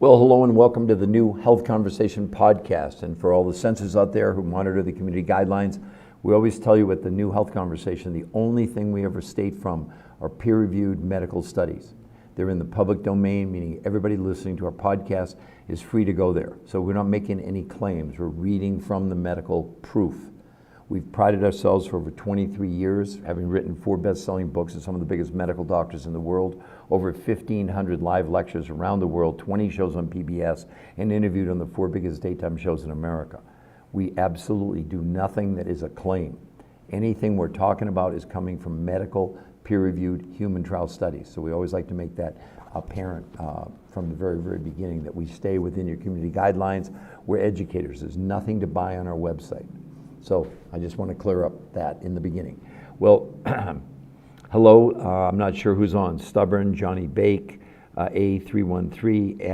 Well, hello and welcome to the new Health Conversation podcast. And for all the senses out there who monitor the community guidelines, we always tell you at the new Health Conversation, the only thing we ever state from are peer-reviewed medical studies. They're in the public domain, meaning everybody listening to our podcast is free to go there. So we're not making any claims. We're reading from the medical proof. We've prided ourselves for over 23 years, having written 4 best-selling books and some of the biggest medical doctors in the world, over 1,500 live lectures around the world, 20 shows on PBS, and interviewed on the 4 biggest daytime shows in America. We absolutely do nothing that is a claim. Anything we're talking about is coming from medical, peer-reviewed human trial studies. So we always like to make that apparent from the very, very beginning, that we stay within your community guidelines. We're educators. There's nothing to buy on our website. So I just want to clear up that in the beginning. Well, hello, I'm not sure who's on. Stubborn, Johnny Bake, A313,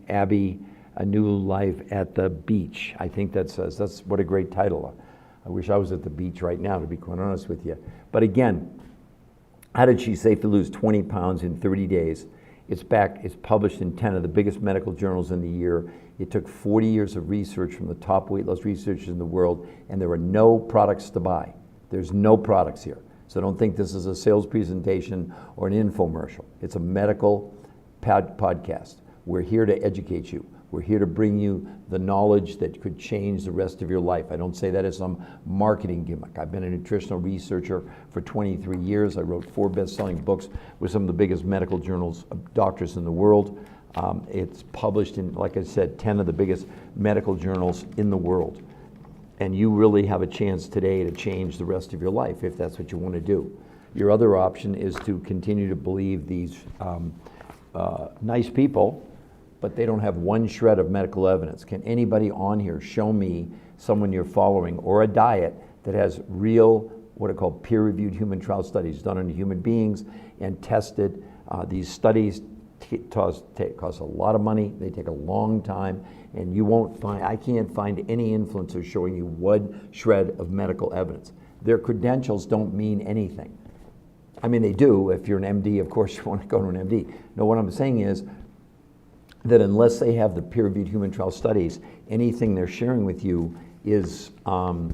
Abby, A New Life at the Beach. I think that's what a great title. I wish I was at the beach right now, to be quite honest with you. But again, how did she safely lose 20 pounds in 30 days? It's published in 10 of the biggest medical journals in the year. It took 40 years of research from the top weight loss researchers in the world, and there are no products to buy. There's no products here. So don't think this is a sales presentation or an infomercial. It's a medical podcast. We're here to educate you. We're here to bring you the knowledge that could change the rest of your life. I don't say that as some marketing gimmick. I've been a nutritional researcher for 23 years. I wrote 4 best-selling books with some of the biggest medical journals of doctors in the world. It's published in, like I said, 10 of the biggest medical journals in the world. And you really have a chance today to change the rest of your life if that's what you want to do. Your other option is to continue to believe these nice people, but they don't have one shred of medical evidence. Can anybody on here show me someone you're following or a diet that has real, what are called peer-reviewed human trial studies done on human beings and tested? These studies cost a lot of money. They take a long time, and I can't find any influencer showing you one shred of medical evidence. Their credentials don't mean anything. I mean, they do. If you're an MD, of course you want to go to an MD. No, what I'm saying is that unless they have the peer-reviewed human trial studies, anything they're sharing with you is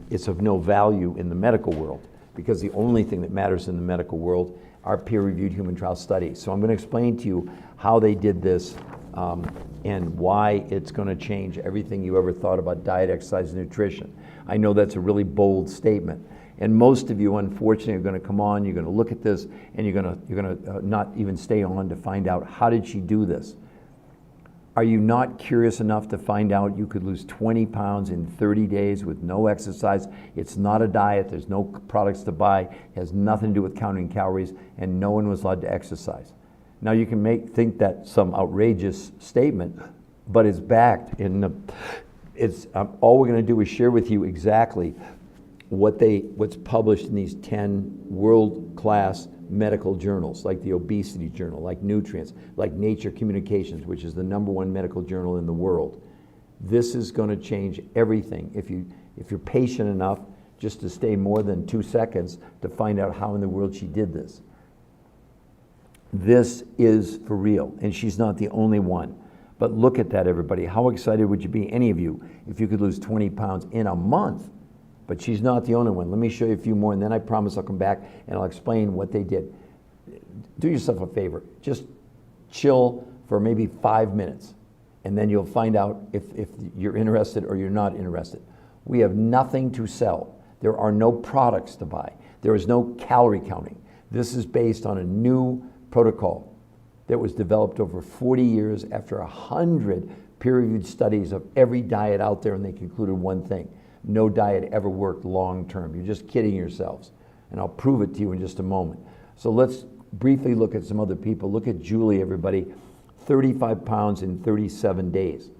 it's of no value in the medical world, because the only thing that matters in the medical world are peer-reviewed human trial studies. So I'm going to explain to you how they did this and why it's going to change everything you ever thought about diet, exercise, and nutrition. I know that's a really bold statement, and most of you, unfortunately, are going to come on, you're going to look at this, and you're going to not even stay on to find out, how did she do this? Are you not curious enough to find out you could lose 20 pounds in 30 days with no exercise? It's not a diet, there's no products to buy, it has nothing to do with counting calories, and no one was allowed to exercise. Now you can think that some outrageous statement, but it's backed in all we're going to do is share with you exactly what's published in these 10 world-class medical journals, like the Obesity Journal, like Nutrients, like Nature Communications, which is the #1 medical journal in the world. This is going to change everything if you're patient enough just to stay more than 2 seconds to find out how in the world she did this. This is for real, and she's not the only one. But look at that, everybody. How excited would you be, any of you, if you could lose 20 pounds in a month? But she's not the only one. Let me show you a few more, and then I promise I'll come back and I'll explain what they did. Do yourself a favor. Just chill for maybe 5 minutes, and then you'll find out if you're interested or you're not interested. We have nothing to sell. There are no products to buy. There is no calorie counting. This is based on a new protocol that was developed over 40 years after 100 peer-reviewed studies of every diet out there, and they concluded one thing: no diet ever worked long term. You're just kidding yourselves. And I'll prove it to you in just a moment. So let's briefly look at some other people. Look at Julie, everybody. 35 pounds in 37 days.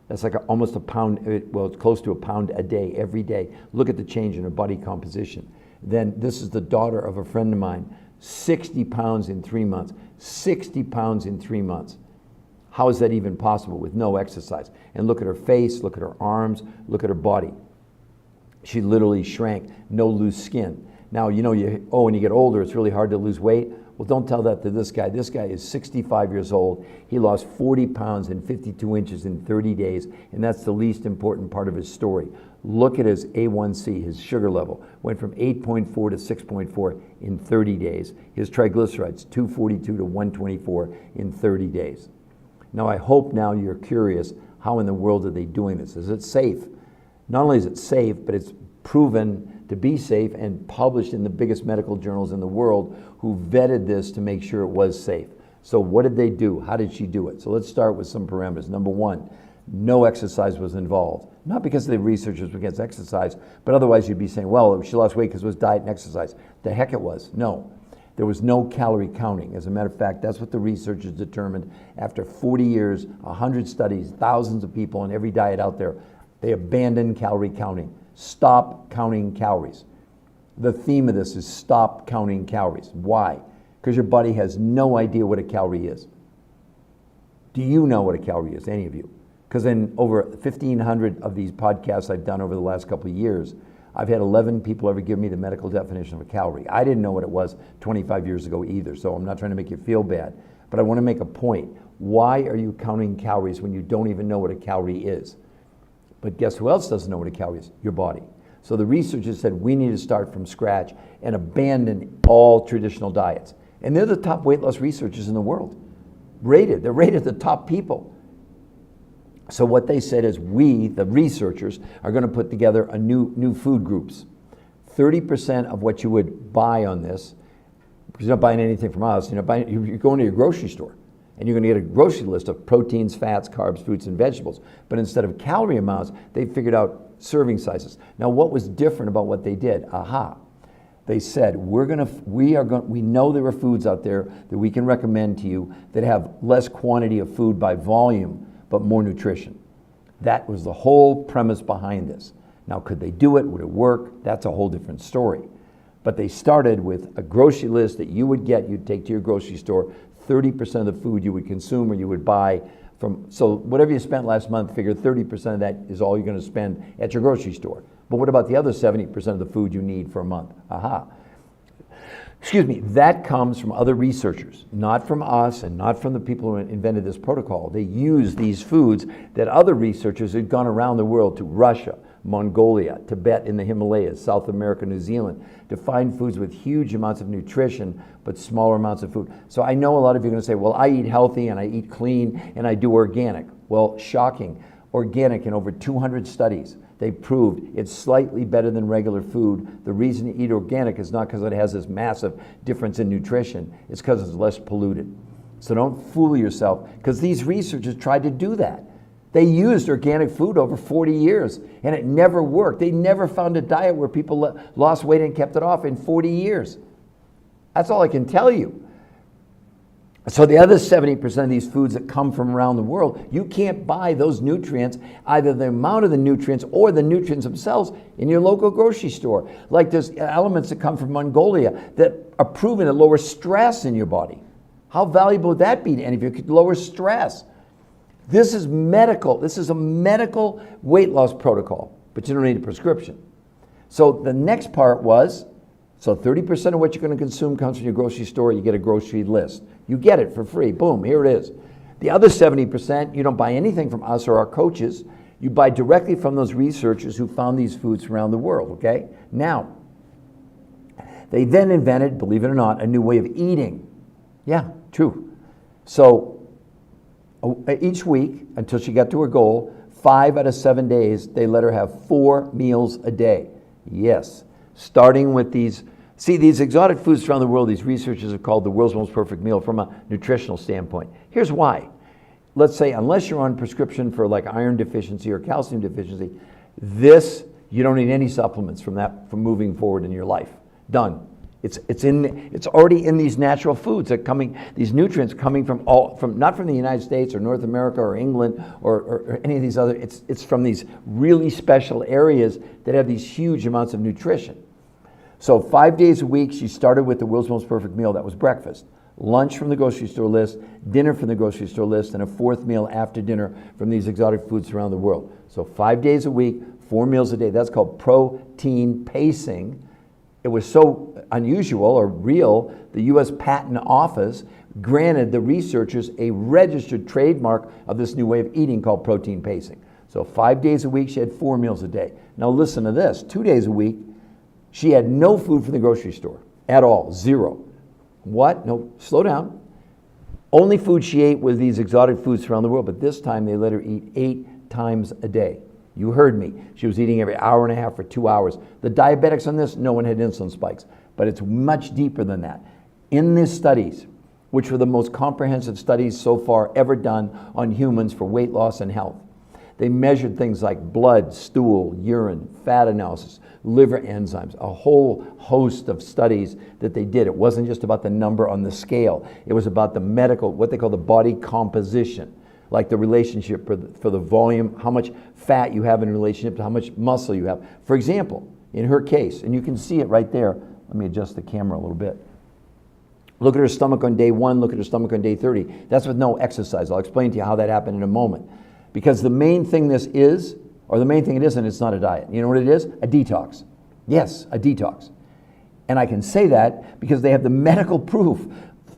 That's like almost a pound, well, it's close to a pound a day, every day. Look at the change in her body composition. Then this is the daughter of a friend of mine. 60 pounds in 3 months. 60 pounds in 3 months. How is that even possible with no exercise? And look at her face, look at her arms, look at her body. She literally shrank, no loose skin. Now, when you get older, it's really hard to lose weight. Well, don't tell that to this guy. This guy is 65 years old. He lost 40 pounds and 52 inches in 30 days, and that's the least important part of his story. Look at his A1C, his sugar level. Went from 8.4 to 6.4 in 30 days. His triglycerides, 242 to 124 in 30 days. Now, I hope now you're curious, how in the world are they doing this? Is it safe? Not only is it safe, but it's proven to be safe and published in the biggest medical journals in the world, who vetted this to make sure it was safe. So what did they do? How did she do it? So let's start with some parameters. Number one, no exercise was involved. Not because the researchers were against exercise, but otherwise you'd be saying, well, she lost weight because it was diet and exercise. The heck it was. No. There was no calorie counting. As a matter of fact, that's what the researchers determined after 40 years, 100 studies, thousands of people on every diet out there. They abandoned calorie counting. Stop counting calories. The theme of this is stop counting calories. Why? Because your body has no idea what a calorie is. Do you know what a calorie is, any of you? Because in over 1,500 of these podcasts I've done over the last couple of years, I've had 11 people ever give me the medical definition of a calorie. I didn't know what it was 25 years ago either, so I'm not trying to make you feel bad. But I want to make a point. Why are you counting calories when you don't even know what a calorie is? But guess who else doesn't know what a calorie is? Your body. So the researchers said we need to start from scratch and abandon all traditional diets. And they're the top weight loss researchers in the world. They're rated the top people. So what they said is we, the researchers, are going to put together a new food groups. 30% of what you would buy on this, because you're not buying anything from us, you're going to your grocery store. And you're going to get a grocery list of proteins, fats, carbs, fruits, and vegetables. But instead of calorie amounts, they figured out serving sizes. Now, what was different about what they did? They said, we know there are foods out there that we can recommend to you that have less quantity of food by volume, but more nutrition. That was the whole premise behind this. Now, could they do it? Would it work? That's a whole different story. But they started with a grocery list that you'd take to your grocery store, 30% of the food you would consume or you would buy from, so whatever you spent last month, figure 30% of that is all you're going to spend at your grocery store. But what about the other 70% of the food you need for a month? That comes from other researchers, not from us and not from the people who invented this protocol. They use these foods that other researchers had gone around the world to Russia, Mongolia, Tibet in the Himalayas, South America, New Zealand, to find foods with huge amounts of nutrition, but smaller amounts of food. So I know a lot of you are going to say, well, I eat healthy and I eat clean and I do organic. Well, shocking. Organic in over 200 studies. They proved it's slightly better than regular food. The reason you eat organic is not because it has this massive difference in nutrition. It's because it's less polluted. So don't fool yourself, because these researchers tried to do that. They used organic food over 40 years, and it never worked. They never found a diet where people lost weight and kept it off in 40 years. That's all I can tell you. So the other 70% of these foods that come from around the world, you can't buy those nutrients, either the amount of the nutrients or the nutrients themselves, in your local grocery store. Like there's elements that come from Mongolia that are proven to lower stress in your body. How valuable would that be to any of you? It could lower stress. This is medical. This is a medical weight loss protocol, but you don't need a prescription. So the next part was, so 30% of what you're going to consume comes from your grocery store. You get a grocery list. You get it for free. Boom, here it is. The other 70%, you don't buy anything from us or our coaches. You buy directly from those researchers who found these foods around the world, okay? Now, they then invented, believe it or not, a new way of eating. Yeah, true. So each week, until she got to her goal, 5 out of 7 days, they let her have 4 meals a day. Yes, starting with these. See, these exotic foods around the world, these researchers have called the world's most perfect meal from a nutritional standpoint. Here's why. Let's say, unless you're on prescription for like iron deficiency or calcium deficiency, you don't need any supplements from moving forward in your life. Done. It's already in these natural foods that these nutrients coming not from the United States or North America or England or any of these other, it's from these really special areas that have these huge amounts of nutrition. So 5 days a week, she started with the world's most perfect meal. That was breakfast. Lunch from the grocery store list, dinner from the grocery store list, and a 4th meal after dinner from these exotic foods around the world. So 5 days a week, 4 meals a day. That's called protein pacing. It was so unusual or real, the U.S. Patent Office granted the researchers a registered trademark of this new way of eating called protein pacing. So 5 days a week, she had 4 meals a day. Now listen to this, 2 days a week, she had no food from the grocery store at all, zero. What? No, slow down. Only food she ate was these exotic foods from around the world, but this time they let her eat 8 times a day. You heard me. She was eating every hour and a half for 2 hours. The diabetics on this, no one had insulin spikes, but it's much deeper than that. In these studies, which were the most comprehensive studies so far ever done on humans for weight loss and health, they measured things like blood, stool, urine, fat analysis, liver enzymes, a whole host of studies that they did. It wasn't just about the number on the scale. It was about the medical, what they call the body composition, like the relationship for the volume, how much fat you have in relationship to how much muscle you have. For example, in her case, and you can see it right there. Let me adjust the camera a little bit. Look at her stomach on day 1, look at her stomach on day 30. That's with no exercise. I'll explain to you how that happened in a moment. Because the main thing this is, or the main thing it isn't, it's not a diet. You know what it is? A detox. Yes, a detox. And I can say that because they have the medical proof.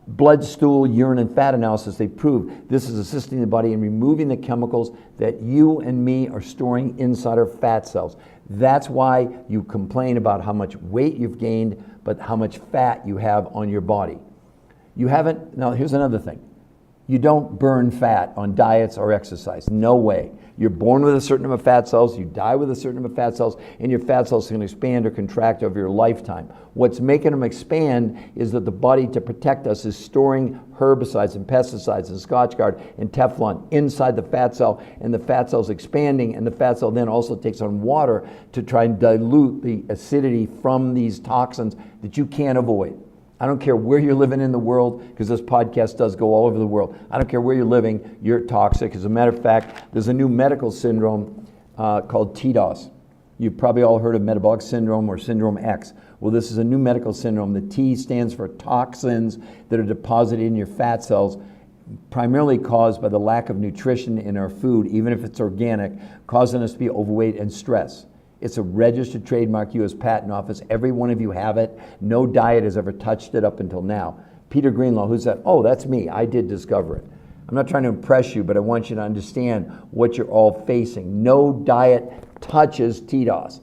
Blood, stool, urine, and fat analysis, they prove this is assisting the body in removing the chemicals that you and me are storing inside our fat cells. That's why you complain about how much weight you've gained, but how much fat you have on your body. You haven't, now here's another thing. You don't burn fat on diets or exercise. No way. You're born with a certain number of fat cells, you die with a certain number of fat cells, and your fat cells can expand or contract over your lifetime. What's making them expand is that the body, to protect us, is storing herbicides and pesticides and Scotchgard and Teflon inside the fat cell, and the fat cell's expanding, and the fat cell then also takes on water to try and dilute the acidity from these toxins that you can't avoid. I don't care where you're living in the world, because this podcast does go all over the world. I don't care where you're living, you're toxic. As a matter of fact, there's a new medical syndrome called TDOS. You've probably all heard of metabolic syndrome or syndrome X. Well, this is a new medical syndrome. The T stands for toxins that are deposited in your fat cells, primarily caused by the lack of nutrition in our food, even if it's organic, causing us to be overweight and stress. It's a registered trademark, U.S. Patent Office. Every one of you have it. No diet has ever touched it up until now. Peter Greenlaw, who's that? Oh, that's me. I did discover it. I'm not trying to impress you, but I want you to understand what you're all facing. No diet touches TDOS.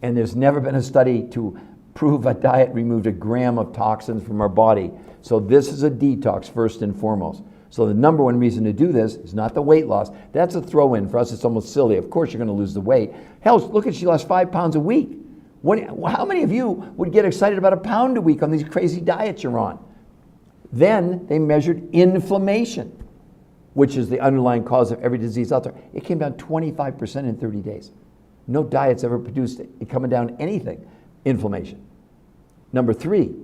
And there's never been a study to prove a diet removed a gram of toxins from our body. So this is a detox first and foremost. So the number one reason to do this is not the weight loss. That's a throw-in. For us, it's almost silly. Of course you're going to lose the weight. Hell, look at, she lost 5 pounds a week. How many of you would get excited about a pound a week on these crazy diets you're on? Then they measured inflammation, which is the underlying cause of every disease out there. It came down 25% in 30 days. No diet's ever produced it coming down anything, inflammation. Number 3,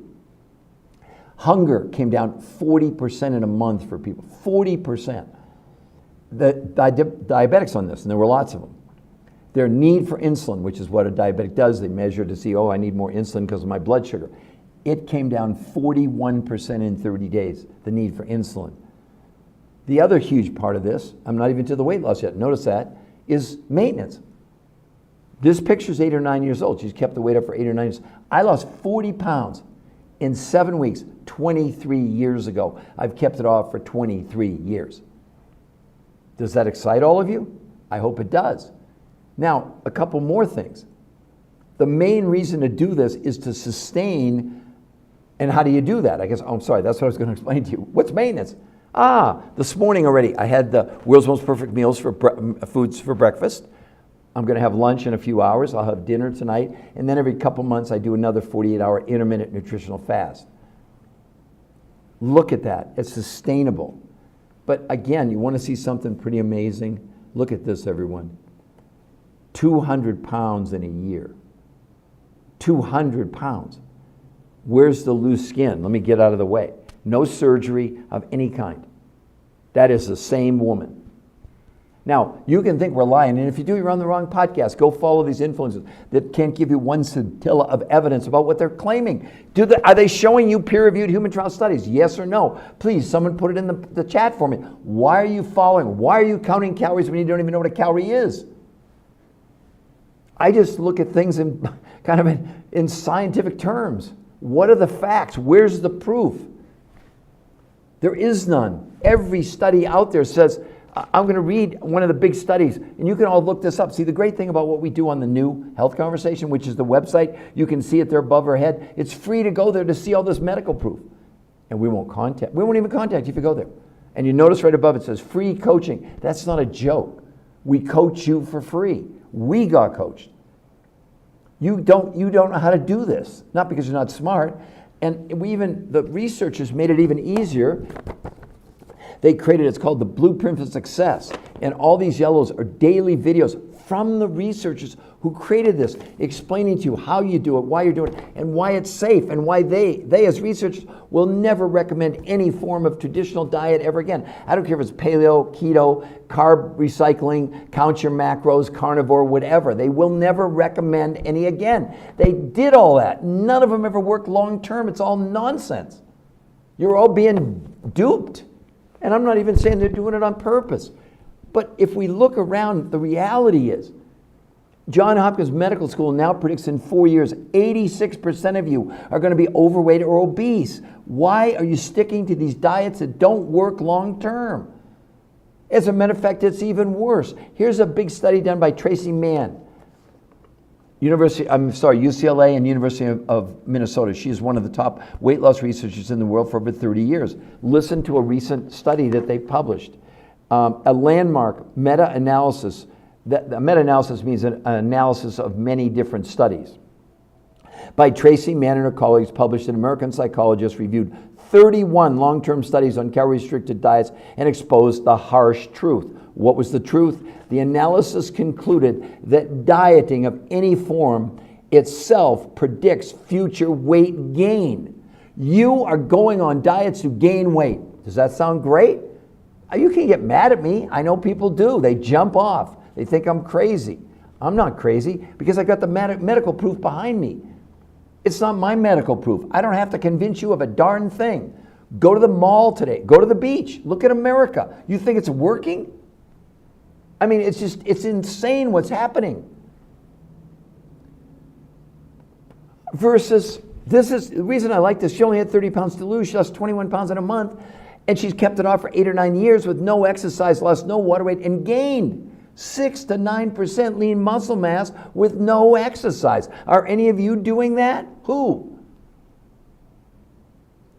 hunger came down 40% in a month for people, 40%. The diabetics on this, and there were lots of them, their need for insulin, which is what a diabetic does, they measure to see, oh, I need more insulin because of my blood sugar. It came down 41% in 30 days, the need for insulin. The other huge part of this, I'm not even to the weight loss yet, notice that, is maintenance. This picture's 8 or 9 years old. She's kept the weight up for 8 or 9 years. I lost 40 pounds in 7 weeks, 23 years ago. I've kept it off for 23 years. Does that excite all of you? I hope it does. Now, a couple more things. The main reason to do this is to sustain, and how do you do that? I guess, I'm sorry, that's what I was going to explain to you. What's maintenance? This morning already, I had the world's most perfect meals for foods for breakfast. I'm going to have lunch in a few hours. I'll have dinner tonight. And then every couple months, I do another 48-hour intermittent nutritional fast. Look at that. It's sustainable. But again, you want to see something pretty amazing? Look at this, everyone. 200 pounds in a year. 200 pounds. Where's the loose skin? Let me get out of the way. No surgery of any kind. That is the same woman. Now, you can think we're lying, and if you do, you're on the wrong podcast. Go follow these influencers that can't give you one scintilla of evidence about what they're claiming. Are they showing you peer-reviewed human trial studies? Yes or no? Please, someone put it in the chat for me. Why are you following? Why are you counting calories when you don't even know what a calorie is? I just look at things in kind of in scientific terms. What are the facts? Where's the proof? There is none. Every study out there says, I'm going to read one of the big studies, and you can all look this up. See, the great thing about what we do on the New Health Conversation, which is the website, you can see it there above our head. It's free to go there to see all this medical proof. And we won't even contact you if you go there. And you notice right above it says free coaching. That's not a joke. We coach you for free. We got coached. You don't know how to do this. Not because you're not smart. And the researchers made it even easier. They created, it's called the Blueprint for Success. And all these yellows are daily videos from the researchers who created this, explaining to you how you do it, why you're doing it, and why it's safe, and why they as researchers will never recommend any form of traditional diet ever again. I don't care if it's paleo, keto, carb recycling, count your macros, carnivore, whatever. They will never recommend any again. They did all that. None of them ever worked long term. It's all nonsense. You're all being duped. And I'm not even saying they're doing it on purpose. But if we look around, the reality is, Johns Hopkins Medical School now predicts in 4 years, 86% of you are going to be overweight or obese. Why are you sticking to these diets that don't work long term? As a matter of fact, it's even worse. Here's a big study done by Tracy Mann, UCLA and University of Minnesota. She is one of the top weight loss researchers in the world for over 30 years. Listen to a recent study that they published. A landmark meta-analysis. A meta-analysis means an analysis of many different studies. By Tracy Mann and her colleagues, published in American Psychologist, reviewed 31 long-term studies on calorie-restricted diets and exposed the harsh truth. What was the truth? The analysis concluded that dieting of any form itself predicts future weight gain. You are going on diets to gain weight. Does that sound great? You can get mad at me. I know people do. They jump off. They think I'm crazy. I'm not crazy because I got the medical proof behind me. It's not my medical proof. I don't have to convince you of a darn thing. Go to the mall today. Go to the beach. Look at America. You think it's working? I mean, it's insane what's happening. Versus, this is the reason I like this. She only had 30 pounds to lose. She lost 21 pounds in a month. And she's kept it off for 8 or 9 years with no exercise, lost no water weight, and gained 6 to 9% lean muscle mass with no exercise. Are any of you doing that? Who?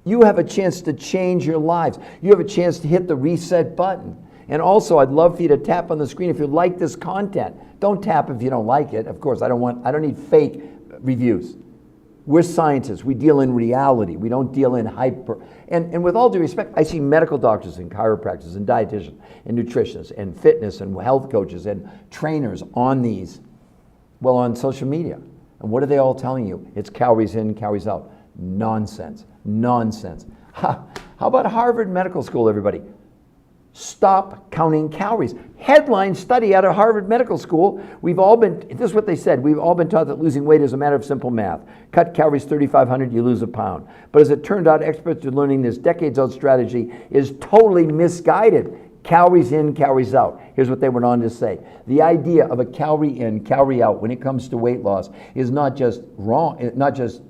You have a chance to change your lives. You have a chance to hit the reset button. And also, I'd love for you to tap on the screen if you like this content. Don't tap if you don't like it. Of course, I don't need fake reviews. We're scientists. We deal in reality. We don't deal in hyper. And with all due respect, I see medical doctors and chiropractors and dietitians and nutritionists and fitness and health coaches and trainers on on social media. And what are they all telling you? It's calories in, calories out. Nonsense. Nonsense. How about Harvard Medical School, everybody? Stop counting calories. Headline study out of Harvard Medical School. This is what they said, we've all been taught that losing weight is a matter of simple math. Cut calories 3,500, you lose a pound. But as it turned out, experts are learning this decades-old strategy is totally misguided. Calories in, calories out. Here's what they went on to say. The idea of a calorie in, calorie out when it comes to weight loss is not just wrong, not just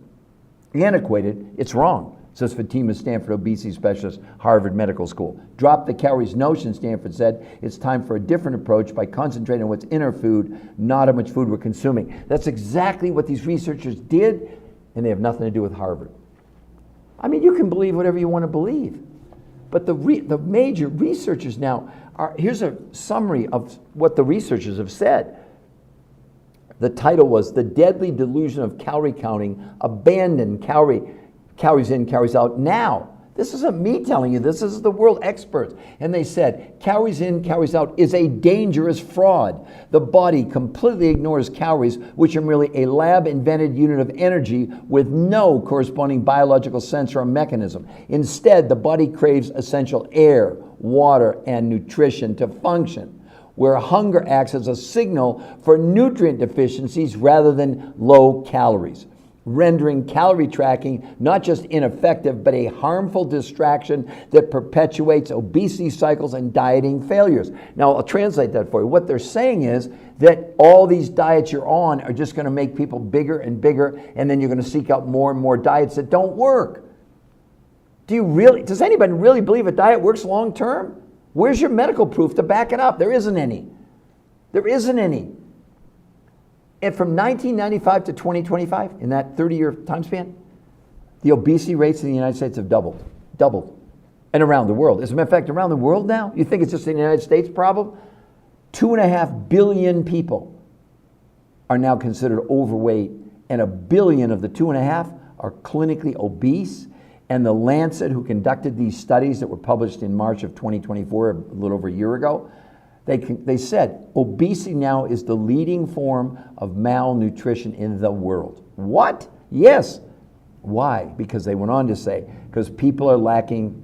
antiquated, it's wrong. Says Fatima Stanford, obesity specialist, Harvard Medical School. Drop the calories notion, Stanford said. It's time for a different approach by concentrating on what's in our food, not how much food we're consuming. That's exactly what these researchers did, and they have nothing to do with Harvard. I mean, you can believe whatever you want to believe. But the major researchers now here's a summary of what the researchers have said. The title was The Deadly Delusion of Calorie Counting, Abandon Calories in, calories out now. This isn't me telling you this is the world experts. And they said, calories in, calories out is a dangerous fraud. The body completely ignores calories, which are merely a lab-invented unit of energy with no corresponding biological sensor or mechanism. Instead, the body craves essential air, water, and nutrition to function, where hunger acts as a signal for nutrient deficiencies rather than low calories. rendering calorie tracking not just ineffective, but a harmful distraction that perpetuates obesity cycles and dieting failures. Now, I'll translate that for you. What they're saying is that all these diets you're on are just going to make people bigger and bigger, and then you're going to seek out more and more diets that don't work. Does anybody really believe a diet works long term? Where's your medical proof to back it up? There isn't any. There isn't any. And from 1995 to 2025, in that 30-year time span, the obesity rates in the United States have doubled. And around the world. As a matter of fact, around the world now, you think it's just an United States problem? 2.5 billion people are now considered overweight, and 1 billion of the 2.5 are clinically obese. And the Lancet, who conducted these studies that were published in March of 2024, a little over a year ago, they said obesity now is the leading form of malnutrition in the world. What? Yes. Why? Because they went on to say, because people are lacking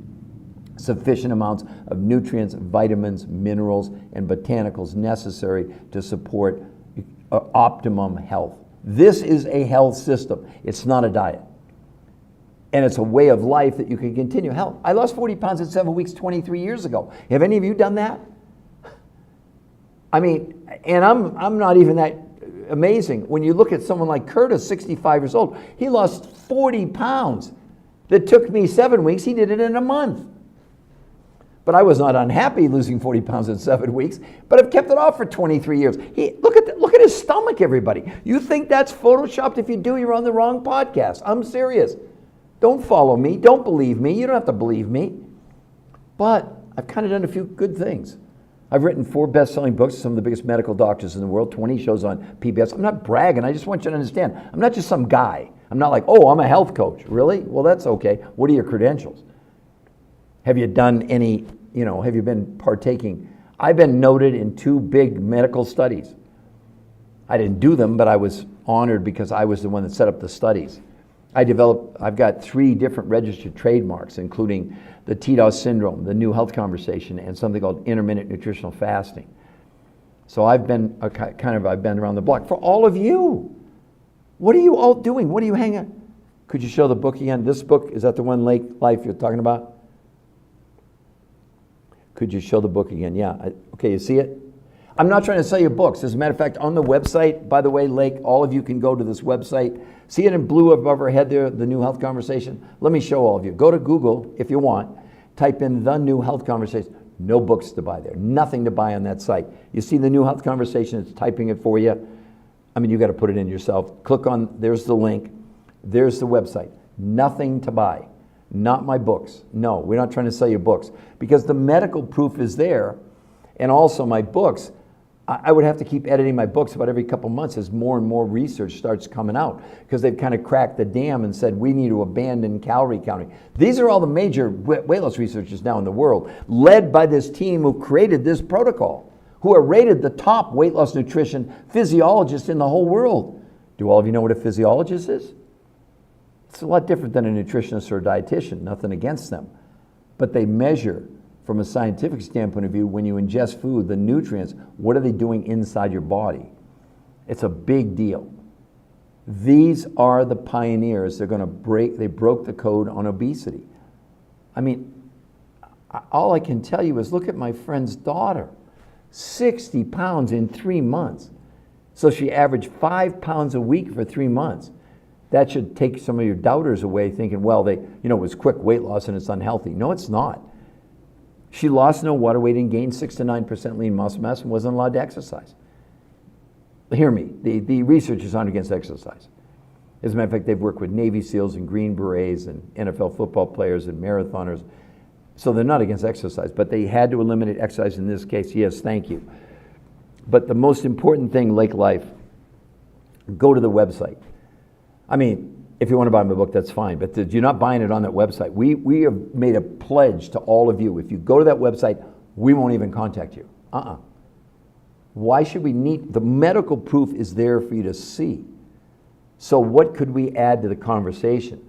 sufficient amounts of nutrients, vitamins, minerals, and botanicals necessary to support optimum health. This is a health system. It's not a diet. And it's a way of life that you can continue. Hell, I lost 40 pounds in 7 weeks 23 years ago. Have any of you done that? I mean, and I'm not even that amazing. When you look at someone like Curtis, 65 years old, he lost 40 pounds. That took me 7 weeks. He did it in a month. But I was not unhappy losing 40 pounds in 7 weeks, but I've kept it off for 23 years. Look at his stomach, everybody. You think that's photoshopped? If you do, you're on the wrong podcast. I'm serious. Don't follow me. Don't believe me. You don't have to believe me. But I've kind of done a few good things. I've written 4 best-selling books to some of the biggest medical doctors in the world, 20 shows on PBS. I'm not bragging. I just want you to understand. I'm not just some guy. I'm not like, oh, I'm a health coach. Really? Well, that's okay. What are your credentials? Have you done any, have you been partaking? I've been noted in 2 big medical studies. I didn't do them, but I was honored because I was the one that set up the studies. I've got 3 different registered trademarks, including the Detox syndrome, the new health conversation, and something called intermittent nutritional fasting. So I've been I've been around the block for all of you. What are you all doing? What are you hanging? Could you show the book again? This book, is that the one, Lake Life, you're talking about? Could you show the book again? Yeah. Okay, you see it? I'm not trying to sell you books. As a matter of fact, on the website, by the way, Lake, all of you can go to this website. See it in blue above our head there, the New Health Conversation? Let me show all of you. Go to Google if you want. Type in the New Health Conversation. No books to buy there. Nothing to buy on that site. You see the New Health Conversation, it's typing it for you. I mean, you got to put it in yourself. Click on, there's the link. There's the website. Nothing to buy. Not my books. No, we're not trying to sell you books. Because the medical proof is there. And also my books, I would have to keep editing my books about every couple months as more and more research starts coming out, because they've kind of cracked the dam and said we need to abandon calorie counting. These are all the major weight loss researchers now in the world, led by this team who created this protocol, who are rated the top weight loss nutrition physiologists in the whole world. Do all of you know what a physiologist is? It's a lot different than a nutritionist or a dietitian, nothing against them. But they measure, from a scientific standpoint of view, when you ingest food, the nutrients, what are they doing inside your body? It's a big deal. These are the pioneers. They broke the code on obesity. I mean, all I can tell you is look at my friend's daughter, 60 pounds in 3 months. So she averaged 5 pounds a week for 3 months. That should take some of your doubters away, thinking, well, it was quick weight loss and it's unhealthy. No, it's not. She lost no water weight and gained 6 to 9% lean muscle mass and wasn't allowed to exercise. Hear me, the researchers aren't against exercise. As a matter of fact, they've worked with Navy SEALs and Green Berets and NFL football players and marathoners. So they're not against exercise, but they had to eliminate exercise in this case. Yes, thank you. But the most important thing, Lake Life, go to the website. I mean, if you want to buy my book, that's fine, but you're not buying it on that website. We have made a pledge to all of you. If you go to that website, we won't even contact you. Why should we need? The medical proof is there for you to see. So what could we add to the conversation?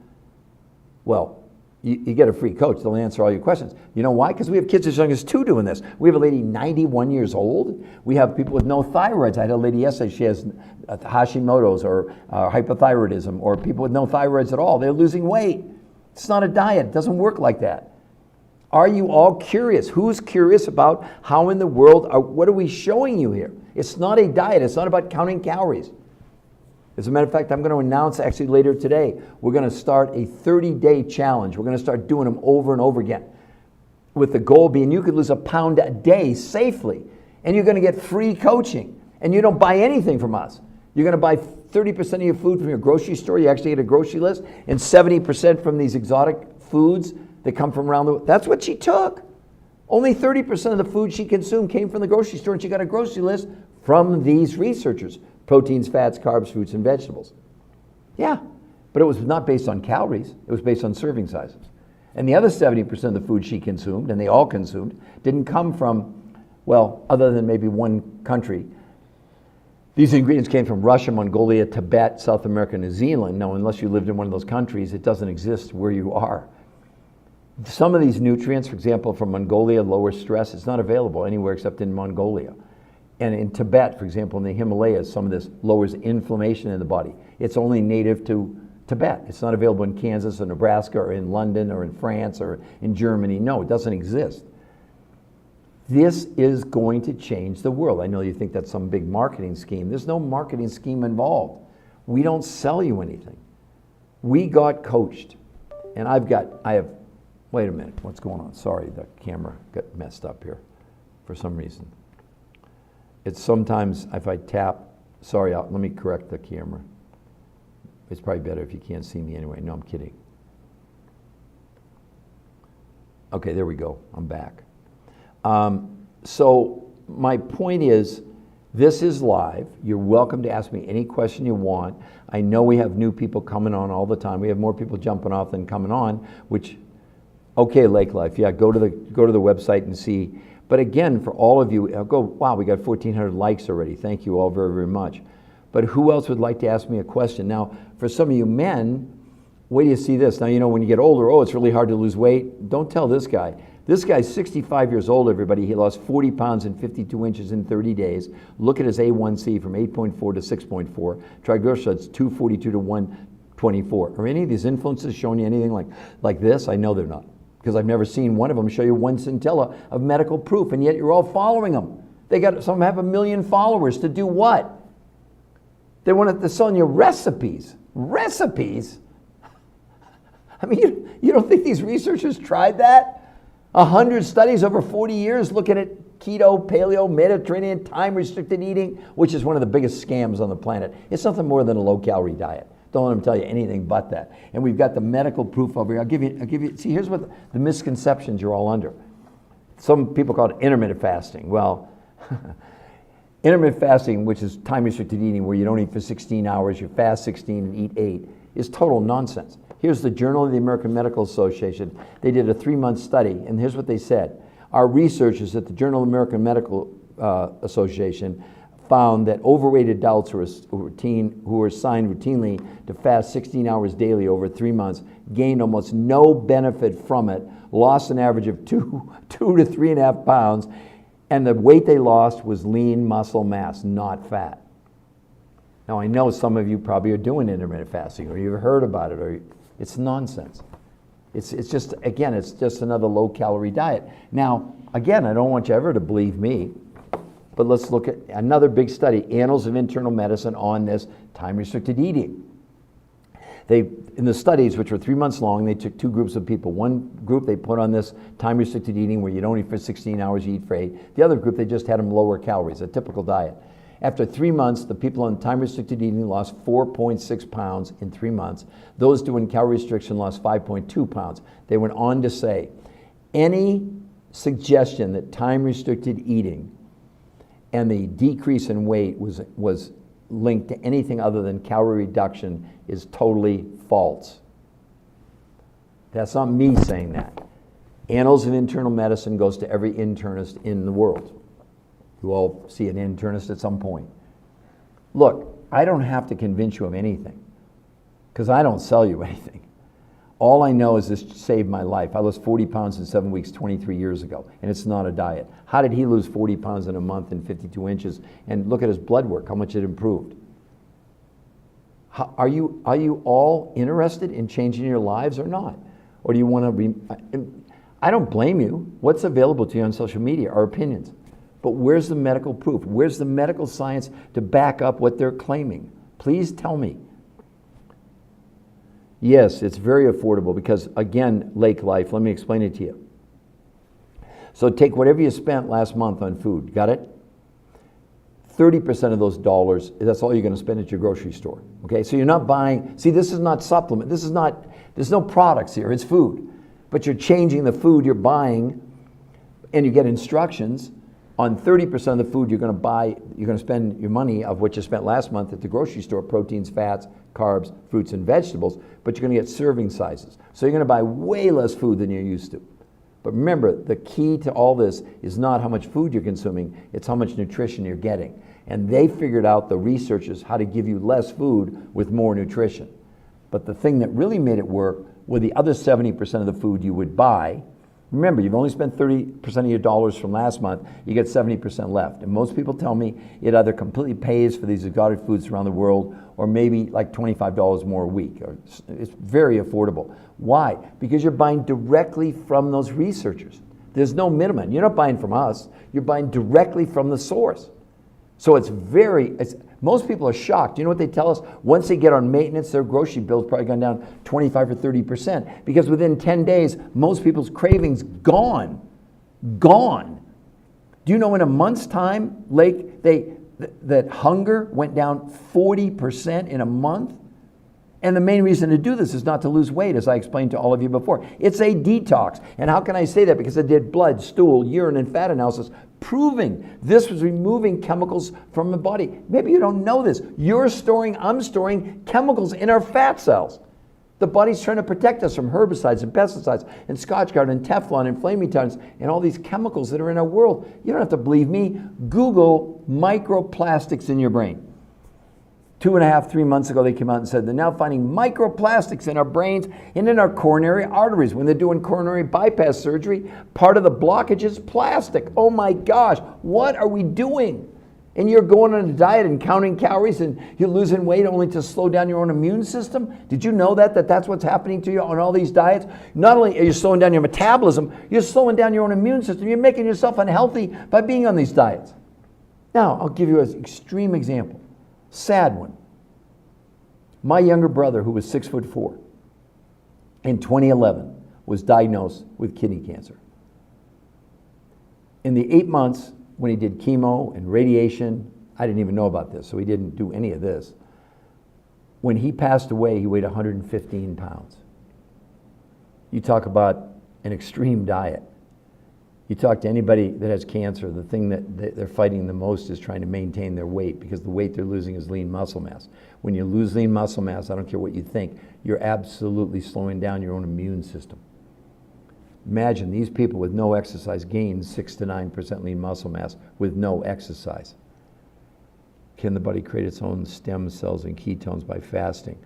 Well, you get a free coach. They'll answer all your questions. You know why? Because we have kids as young as 2 doing this. We have a lady 91 years old. We have people with no thyroids. I had a lady yesterday, she has Hashimoto's or hypothyroidism, or people with no thyroids at all. They're losing weight. It's not a diet. It doesn't work like that. Are you all curious? Who's curious about how in the world, what are we showing you here? It's not a diet. It's not about counting calories. As a matter of fact, I'm going to announce actually later today, we're going to start a 30-day challenge. We're going to start doing them over and over again, with the goal being you could lose a pound a day safely, and you're going to get free coaching, and you don't buy anything from us. You're going to buy 30% of your food from your grocery store. You actually get a grocery list, and 70% from these exotic foods that come from around the world. That's what she took. Only 30% of the food she consumed came from the grocery store, and she got a grocery list from these researchers. Proteins, fats, carbs, fruits, and vegetables. Yeah, but it was not based on calories. It was based on serving sizes. And the other 70% of the food she consumed, and they all consumed, didn't come from, well, other than maybe one country. These ingredients came from Russia, Mongolia, Tibet, South America, New Zealand. Now, unless you lived in one of those countries, it doesn't exist where you are. Some of these nutrients, for example, from Mongolia, lower stress, it's not available anywhere except in Mongolia. And in Tibet, for example, in the Himalayas, some of this lowers inflammation in the body. It's only native to Tibet. It's not available in Kansas or Nebraska or in London or in France or in Germany. No, it doesn't exist. This is going to change the world. I know you think that's some big marketing scheme. There's no marketing scheme involved. We don't sell you anything. We got coached. And wait a minute, what's going on? Sorry, the camera got messed up here for some reason. It's sometimes, if I tap, sorry, let me correct the camera. It's probably better if you can't see me anyway. No, I'm kidding. Okay, there we go. I'm back. So my point is, this is live. You're welcome to ask me any question you want. I know we have new people coming on all the time. We have more people jumping off than coming on, which, okay, Lake Life, yeah, go to the website and see. But again, for all of you, wow, we got 1,400 likes already. Thank you all very, very much. But who else would like to ask me a question? Now, for some of you men, wait till you see this. Now, you know, when you get older, it's really hard to lose weight. Don't tell this guy. This guy's 65 years old, everybody. He lost 40 pounds and 52 inches in 30 days. Look at his A1C from 8.4 to 6.4. Triglycerides, 242 to 124. Are any of these influences showing you anything like this? I know they're not, because I've never seen one of them show you one scintilla of medical proof, and yet you're all following them. Some of them have 1 million followers to do what? They're selling you recipes. Recipes? I mean, you don't think these researchers tried that? 100 studies over 40 years looking at keto, paleo, Mediterranean, time-restricted eating, which is one of the biggest scams on the planet. It's nothing more than a low-calorie diet. Don't let them tell you anything but that. And we've got the medical proof over here. I'll give you, see, here's what the misconceptions you're all under. Some people call it intermittent fasting. Well, intermittent fasting, which is time-restricted eating, where you don't eat for 16 hours, you fast 16 and eat 8, is total nonsense. Here's the Journal of the American Medical Association. They did a 3-month study, and here's what they said. Our researchers at the Journal of the American Medical Association found that overweight adults who were assigned routinely to fast 16 hours daily over 3 months gained almost no benefit from it, lost an average of 2 to 3.5 pounds, and the weight they lost was lean muscle mass, not fat. Now, I know some of you probably are doing intermittent fasting, or you've heard about it, or it's nonsense. It's just, again, it's just another low-calorie diet. Now, again, I don't want you ever to believe me, but let's look at another big study, Annals of Internal Medicine, on this time-restricted eating. In the studies, which were 3 months long, they took 2 groups of people. One group they put on this time-restricted eating where you don't eat for 16 hours, you eat for 8. The other group, they just had them lower calories, a typical diet. After 3 months, the people on time-restricted eating lost 4.6 pounds in 3 months. Those doing calorie restriction lost 5.2 pounds. They went on to say, any suggestion that time-restricted eating and the decrease in weight was linked to anything other than calorie reduction is totally false. That's not me saying that. Annals of Internal Medicine goes to every internist in the world. You all see an internist at some point. Look, I don't have to convince you of anything, because I don't sell you anything. All I know is this saved my life. I lost 40 pounds in 7 weeks 23 years ago, and it's not a diet. How did he lose 40 pounds in a month and 52 inches? And look at his blood work, how much it improved. Are you all interested in changing your lives or not? Or do you want to I don't blame you. What's available to you on social media are opinions. But where's the medical proof? Where's the medical science to back up what they're claiming? Please tell me. Yes, it's very affordable because, again, Lake Life, let me explain it to you. So take whatever you spent last month on food, got it? 30% of those dollars, that's all you're going to spend at your grocery store. Okay, so you're not buying, see, this is not supplement, this is not, there's no products here, it's food. But you're changing the food you're buying, and you get instructions on 30% of the food you're going to buy, you're going to spend your money of what you spent last month at the grocery store, proteins, fats, carbs, fruits, and vegetables, but you're going to get serving sizes. So you're going to buy way less food than you're used to. But remember, the key to all this is not how much food you're consuming, it's how much nutrition you're getting. And they figured out, the researchers, how to give you less food with more nutrition. But the thing that really made it work were the other 70% of the food you would buy. Remember, you've only spent 30% of your dollars from last month, you get 70% left. And most people tell me it either completely pays for these exotic foods around the world or maybe like $25 more a week. It's very affordable. Why? Because you're buying directly from those researchers. There's no middleman. You're not buying from us, you're buying directly from the source. So most people are shocked. You know what they tell us? Once they get on maintenance, their grocery bill's probably gone down 25 or 30%, because within 10 days, most people's cravings gone. Gone. Do you know in a month's time, that hunger went down 40% in a month? And the main reason to do this is not to lose weight, as I explained to all of you before. It's a detox. And how can I say that? Because I did blood, stool, urine, and fat analysis proving this was removing chemicals from the body. Maybe you don't know this. I'm storing chemicals in our fat cells. The body's trying to protect us from herbicides and pesticides and Scotchgard and Teflon and flame retardants and all these chemicals that are in our world. You don't have to believe me. Google microplastics in your brain. 2.5, 3 months ago, they came out and said they're now finding microplastics in our brains and in our coronary arteries. When they're doing coronary bypass surgery, part of the blockage is plastic. Oh my gosh, what are we doing? And you're going on a diet and counting calories and you're losing weight only to slow down your own immune system? Did you know that's what's happening to you on all these diets? Not only are you slowing down your metabolism, you're slowing down your own immune system. You're making yourself unhealthy by being on these diets. Now, I'll give you an extreme example. Sad one. My younger brother, who was 6'4", in 2011, was diagnosed with kidney cancer. In the 8 months when he did chemo and radiation, I didn't even know about this, so he didn't do any of this. When he passed away, he weighed 115 pounds. You talk about an extreme diet. You talk to anybody that has cancer, the thing that they're fighting the most is trying to maintain their weight, because the weight they're losing is lean muscle mass. When you lose lean muscle mass, I don't care what you think, you're absolutely slowing down your own immune system. Imagine these people with no exercise gain 6 to 9% lean muscle mass with no exercise. Can the body create its own stem cells and ketones by fasting?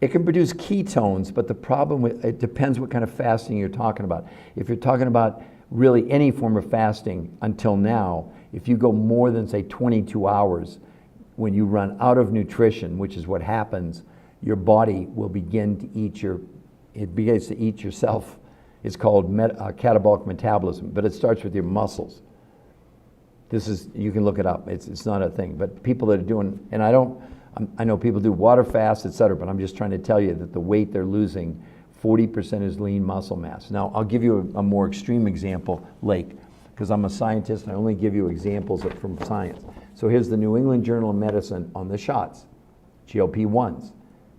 It can produce ketones, but the problem with it depends what kind of fasting you're talking about. If you're talking about really any form of fasting until now, if you go more than, say, 22 hours, when you run out of nutrition, which is what happens, your body will begin to it begins to eat yourself. It's called catabolic metabolism, but it starts with your muscles. You can look it up. It's not a thing, but people that are doing, and I know people do water fasts, etc., but I'm just trying to tell you that the weight they're losing, 40% is lean muscle mass. Now, I'll give you a more extreme example, Lake, because I'm a scientist and I only give you examples from science. So here's the New England Journal of Medicine on the shots, GLP-1s.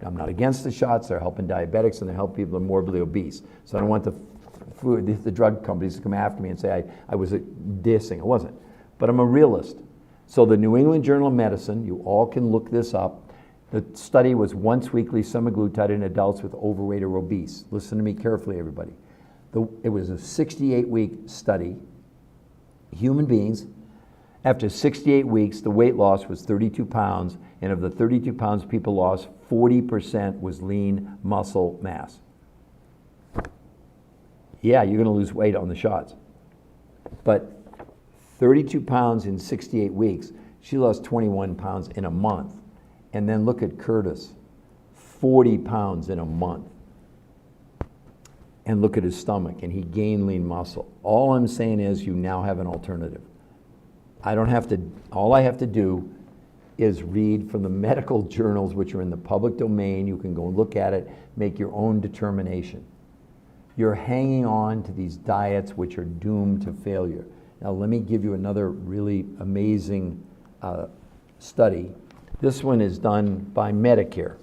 I'm not against the shots. They're helping diabetics and they help people who are morbidly obese. So I don't want the drug companies to come after me and say I was dissing. I wasn't. But I'm a realist. So the New England Journal of Medicine, you all can look this up. The study was once weekly semaglutide in adults with overweight or obese. Listen to me carefully, everybody. It was a 68-week study, human beings, After 68 weeks, the weight loss was 32 pounds, and of the 32 pounds people lost, 40% was lean muscle mass. Yeah, you're going to lose weight on the shots. But 32 pounds in 68 weeks, she lost 21 pounds in a month. And then look at Curtis, 40 pounds in a month. And look at his stomach, and he gained lean muscle. All I'm saying is you now have an alternative. All I have to do is read from the medical journals, which are in the public domain. You can go and look at it, make your own determination. You're hanging on to these diets which are doomed to failure. Now let me give you another really amazing study. This one is done by Medicare.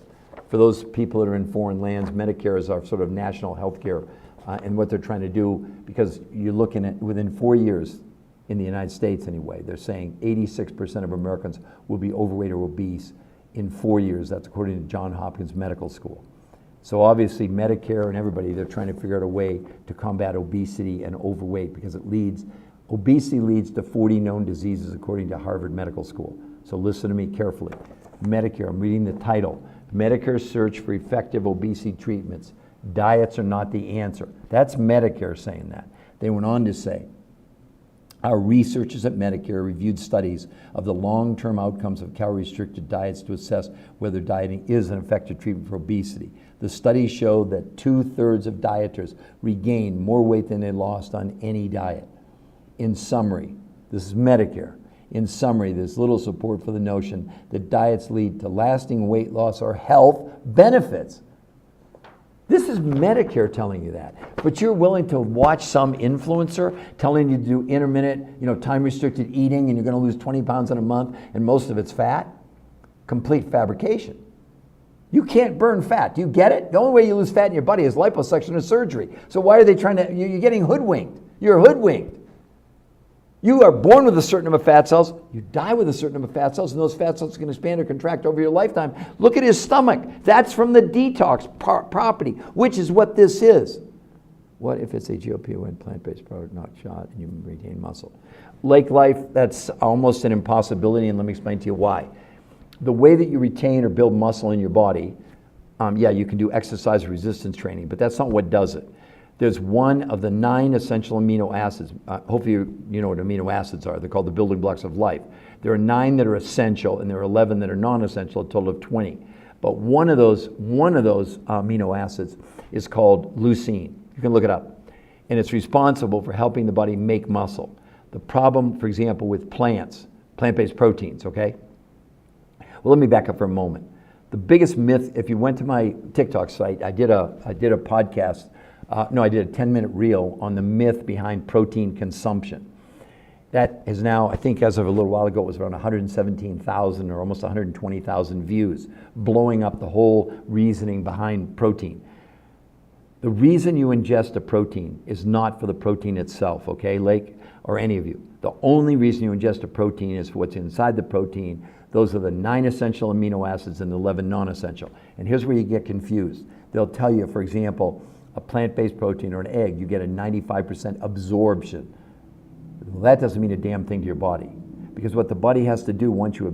For those people that are in foreign lands, Medicare is our sort of national health care, and what they're trying to do, because you're looking at within 4 years, in the United States anyway, they're saying 86% of Americans will be overweight or obese in 4 years. That's according to Johns Hopkins Medical School. So obviously Medicare and everybody, they're trying to figure out a way to combat obesity and overweight, because obesity leads to 40 known diseases according to Harvard Medical School. So listen to me carefully. Medicare, I'm reading the title. Medicare search for effective obesity treatments. Diets are not the answer. That's Medicare saying that. They went on to say, our researchers at Medicare reviewed studies of the long-term outcomes of calorie-restricted diets to assess whether dieting is an effective treatment for obesity. The studies showed that 2/3 of dieters regained more weight than they lost on any diet. In summary, this is Medicare. In summary, there's little support for the notion that diets lead to lasting weight loss or health benefits. This is Medicare telling you that. But you're willing to watch some influencer telling you to do intermittent, time-restricted eating, and you're going to lose 20 pounds in a month, and most of it's fat? Complete fabrication. You can't burn fat. Do you get it? The only way you lose fat in your body is liposuction or surgery. So why are they trying to, you're getting hoodwinked. You're hoodwinked. You are born with a certain number of fat cells, you die with a certain number of fat cells, and those fat cells can expand or contract over your lifetime. Look at his stomach. That's from the Detox property, which is what this is. What if it's a GLP-1 plant-based product, not shot, and you retain muscle? Lake life, that's almost an impossibility, and let me explain to you why. The way that you retain or build muscle in your body, you can do exercise resistance training, but that's not what does it. There's one of the 9 essential amino acids. Hopefully you know what amino acids are. They're called the building blocks of life. There are 9 that are essential, and there are 11 that are non-essential, a total of 20. But one of those amino acids is called leucine. You can look it up. And it's responsible for helping the body make muscle. The problem, for example, with plant-based proteins, okay? Well, let me back up for a moment. The biggest myth, if you went to my TikTok site, I did a podcast. I did a 10-minute reel on the myth behind protein consumption. That is now, I think as of a little while ago, it was around 117,000 or almost 120,000 views, blowing up the whole reasoning behind protein. The reason you ingest a protein is not for the protein itself, okay, Lake, or any of you. The only reason you ingest a protein is for what's inside the protein. Those are the 9 essential amino acids and the 11 non-essential. And here's where you get confused. They'll tell you, for example, a plant-based protein or an egg, you get a 95% absorption. Well, that doesn't mean a damn thing to your body, because what the body has to do once you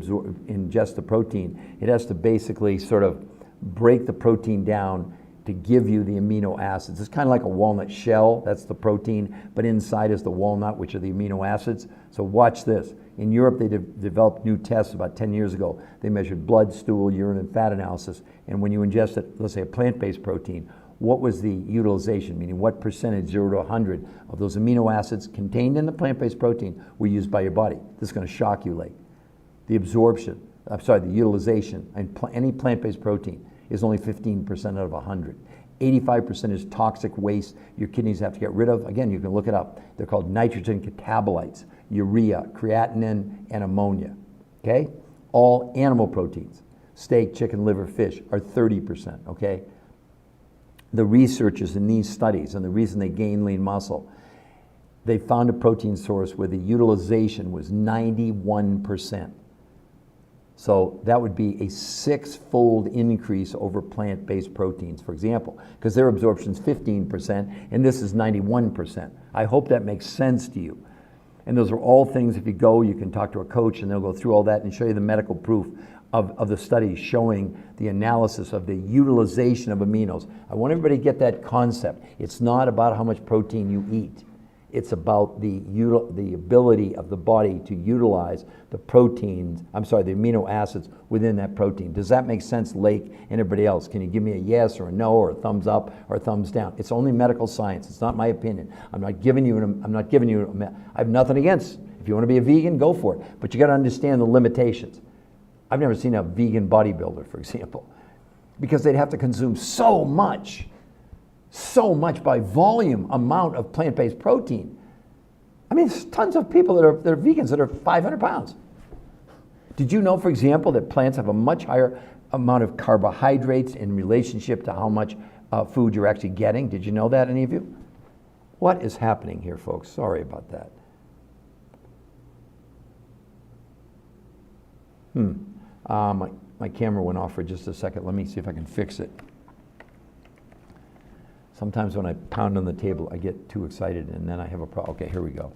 ingest the protein, it has to basically sort of break the protein down to give you the amino acids. It's kind of like a walnut shell, that's the protein, but inside is the walnut, which are the amino acids. So watch this. In Europe, they developed new tests about 10 years ago. They measured blood, stool, urine, and fat analysis, and when you ingest it, let's say a plant-based protein, what was the utilization, meaning what percentage, 0 to 100, of those amino acids contained in the plant-based protein were used by your body? This is going to shock you, Lake. The utilization in any plant-based protein is only 15% out of 100. 85% is toxic waste your kidneys have to get rid of. Again, you can look it up. They're called nitrogen catabolites, urea, creatinine, and ammonia. Okay? All animal proteins, steak, chicken, liver, fish, are 30%. Okay? The researchers in these studies, and the reason they gain lean muscle, they found a protein source where the utilization was 91%. So that would be a 6-fold increase over plant-based proteins, for example, because their absorption is 15% and this is 91%. I hope that makes sense to you. And those are all things, if you go, you can talk to a coach and they'll go through all that and show you the medical proof of the studies showing the analysis of the utilization of aminos. I want everybody to get that concept. It's not about how much protein you eat. It's about the ability of the body to utilize the proteins, the amino acids within that protein. Does that make sense, Lake and everybody else? Can you give me a yes or a no or a thumbs up or a thumbs down? It's only medical science. It's not my opinion. I have nothing against. If you want to be a vegan, go for it. But you got to understand the limitations. I've never seen a vegan bodybuilder, for example, because they'd have to consume so much by volume amount of plant-based protein. I mean, there's tons of people that are vegans that are 500 pounds. Did you know, for example, that plants have a much higher amount of carbohydrates in relationship to how much food you're actually getting? Did you know that, any of you? What is happening here, folks? Sorry about that. My camera went off for just a second. Let me see if I can fix it. Sometimes when I pound on the table, I get too excited and then I have a problem. Okay, here we go.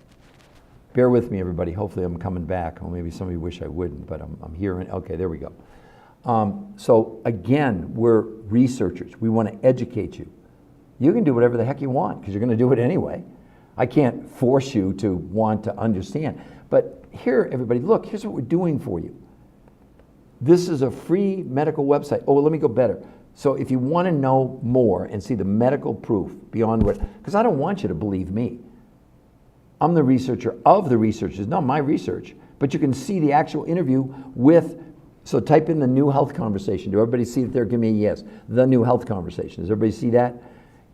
Bear with me, everybody. Hopefully I'm coming back. Or maybe some of you wish I wouldn't, but I'm here. Okay, there we go. So again, we're researchers. We want to educate you. You can do whatever the heck you want because you're going to do it anyway. I can't force you to want to understand. But here, everybody, look, here's what we're doing for you. This is a free medical website. Oh, let me go better. So if you want to know more and see the medical proof beyond what, because I don't want you to believe me. I'm the researcher of the researchers, not my research, but you can see the actual interview with, so type in the new health conversation. Do everybody see it there? Give me a yes. The new health conversation. Does everybody see that?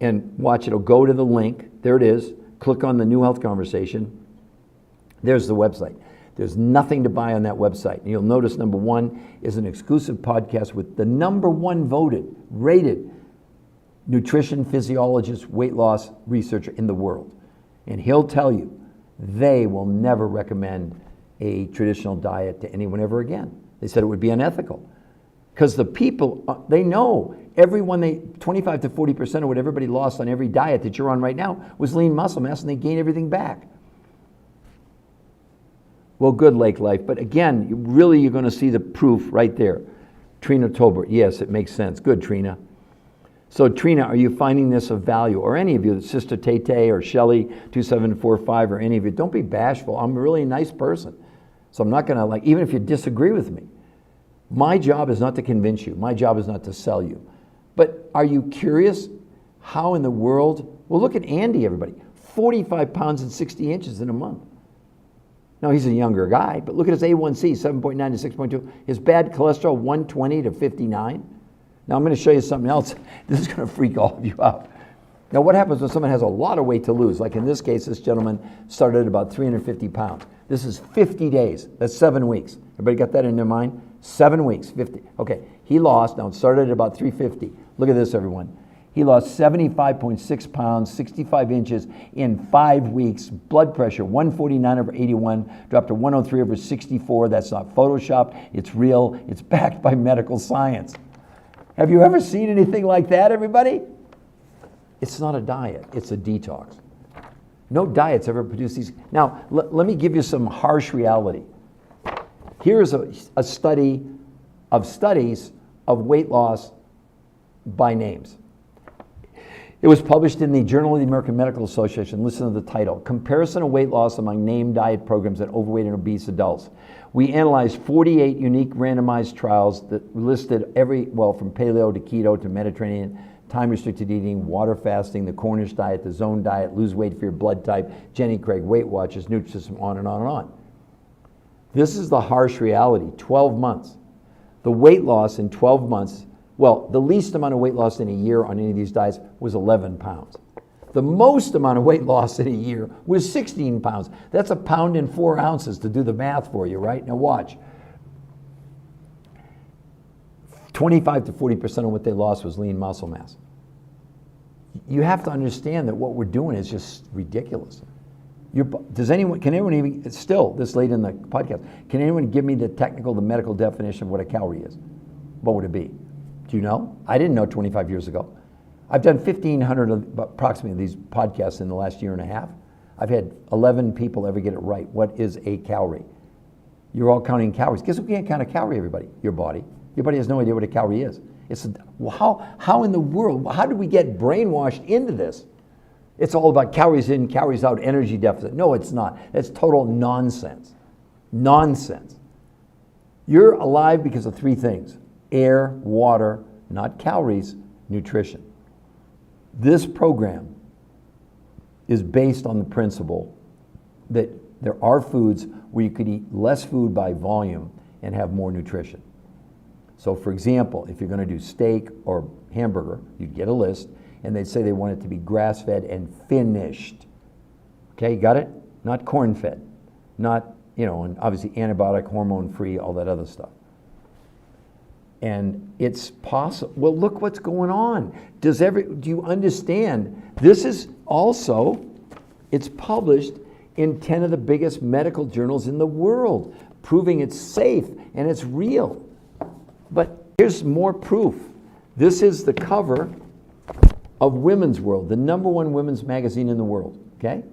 And watch, it'll go to the link. There it is. Click on the new health conversation. There's the website. There's nothing to buy on that website. And you'll notice number one is an exclusive podcast with the number one rated nutrition physiologist, weight loss researcher in the world. And he'll tell you they will never recommend a traditional diet to anyone ever again. They said it would be unethical. Because the people, they know 25 to 40% of what everybody lost on every diet that you're on right now was lean muscle mass, and they gain everything back. Well, good, Lake Life. But again, you're going to see the proof right there. Trina Tolbert, yes, it makes sense. Good, Trina. So, Trina, are you finding this of value? Or any of you, Sister Tay or Shelly 2745 or any of you, don't be bashful. I'm a really nice person. So I'm not going to, even if you disagree with me, my job is not to convince you. My job is not to sell you. But are you curious how in the world, well, look at Andy, everybody, 45 pounds and 60 inches in a month. Now, he's a younger guy, but look at his A1C, 7.9 to 6.2. His bad cholesterol, 120 to 59. Now, I'm going to show you something else. This is going to freak all of you out. Now, what happens when someone has a lot of weight to lose? Like in this case, this gentleman started at about 350 pounds. This is 50 days. That's 7 weeks. Everybody got that in their mind? 7 weeks, 50. Okay, he lost, now it started at about 350. Look at this, everyone. He lost 75.6 pounds, 65 inches in 5 weeks. Blood pressure, 149/81, dropped to 103/64. That's not photoshopped. It's real. It's backed by medical science. Have you ever seen anything like that, everybody? It's not a diet. It's a detox. No diets ever produce these. Now, let me give you some harsh reality. Here's a study of studies of weight loss by names. It was published in the Journal of the American Medical Association. Listen to the title, Comparison of Weight Loss Among Named Diet Programs in Overweight and Obese Adults. We analyzed 48 unique randomized trials that listed from paleo to keto to Mediterranean, time-restricted eating, water fasting, the Cornish diet, the zone diet, lose weight for your blood type, Jenny Craig, Weight Watchers, Nutrisystem, on and on and on. This is the harsh reality, 12 months. The weight loss in 12 months, the least amount of weight loss in a year on any of these diets was 11 pounds. The most amount of weight loss in a year was 16 pounds. That's 1 pound and 4 ounces to do the math for you, right? Now watch. 25 to 40% of what they lost was lean muscle mass. You have to understand that what we're doing is just ridiculous. Can anyone even, still this late in the podcast, can anyone give me the medical definition of what a calorie is? What would it be? Do you know? I didn't know 25 years ago. I've done 1,500 approximately of these podcasts in the last year and a half. I've had 11 people ever get it right. What is a calorie? You're all counting calories. Guess who can't count a calorie, everybody? Your body. Your body has no idea what a calorie is. How in the world, how did we get brainwashed into this? It's all about calories in, calories out, energy deficit. No, it's not. It's total nonsense. Nonsense. You're alive because of three things: air, water, not calories, nutrition. This program is based on the principle that there are foods where you could eat less food by volume and have more nutrition. So for example, if you're going to do steak or hamburger, you'd get a list, and they'd say they want it to be grass-fed and finished. Okay, got it? Not corn-fed. Not, and obviously antibiotic, hormone-free, all that other stuff. And it's possible. Well, look what's going on. Do you understand? This is also, it's published in 10 of the biggest medical journals in the world, proving it's safe and it's real. But here's more proof. This is the cover of Women's World, the #1 women's magazine in the world, okay?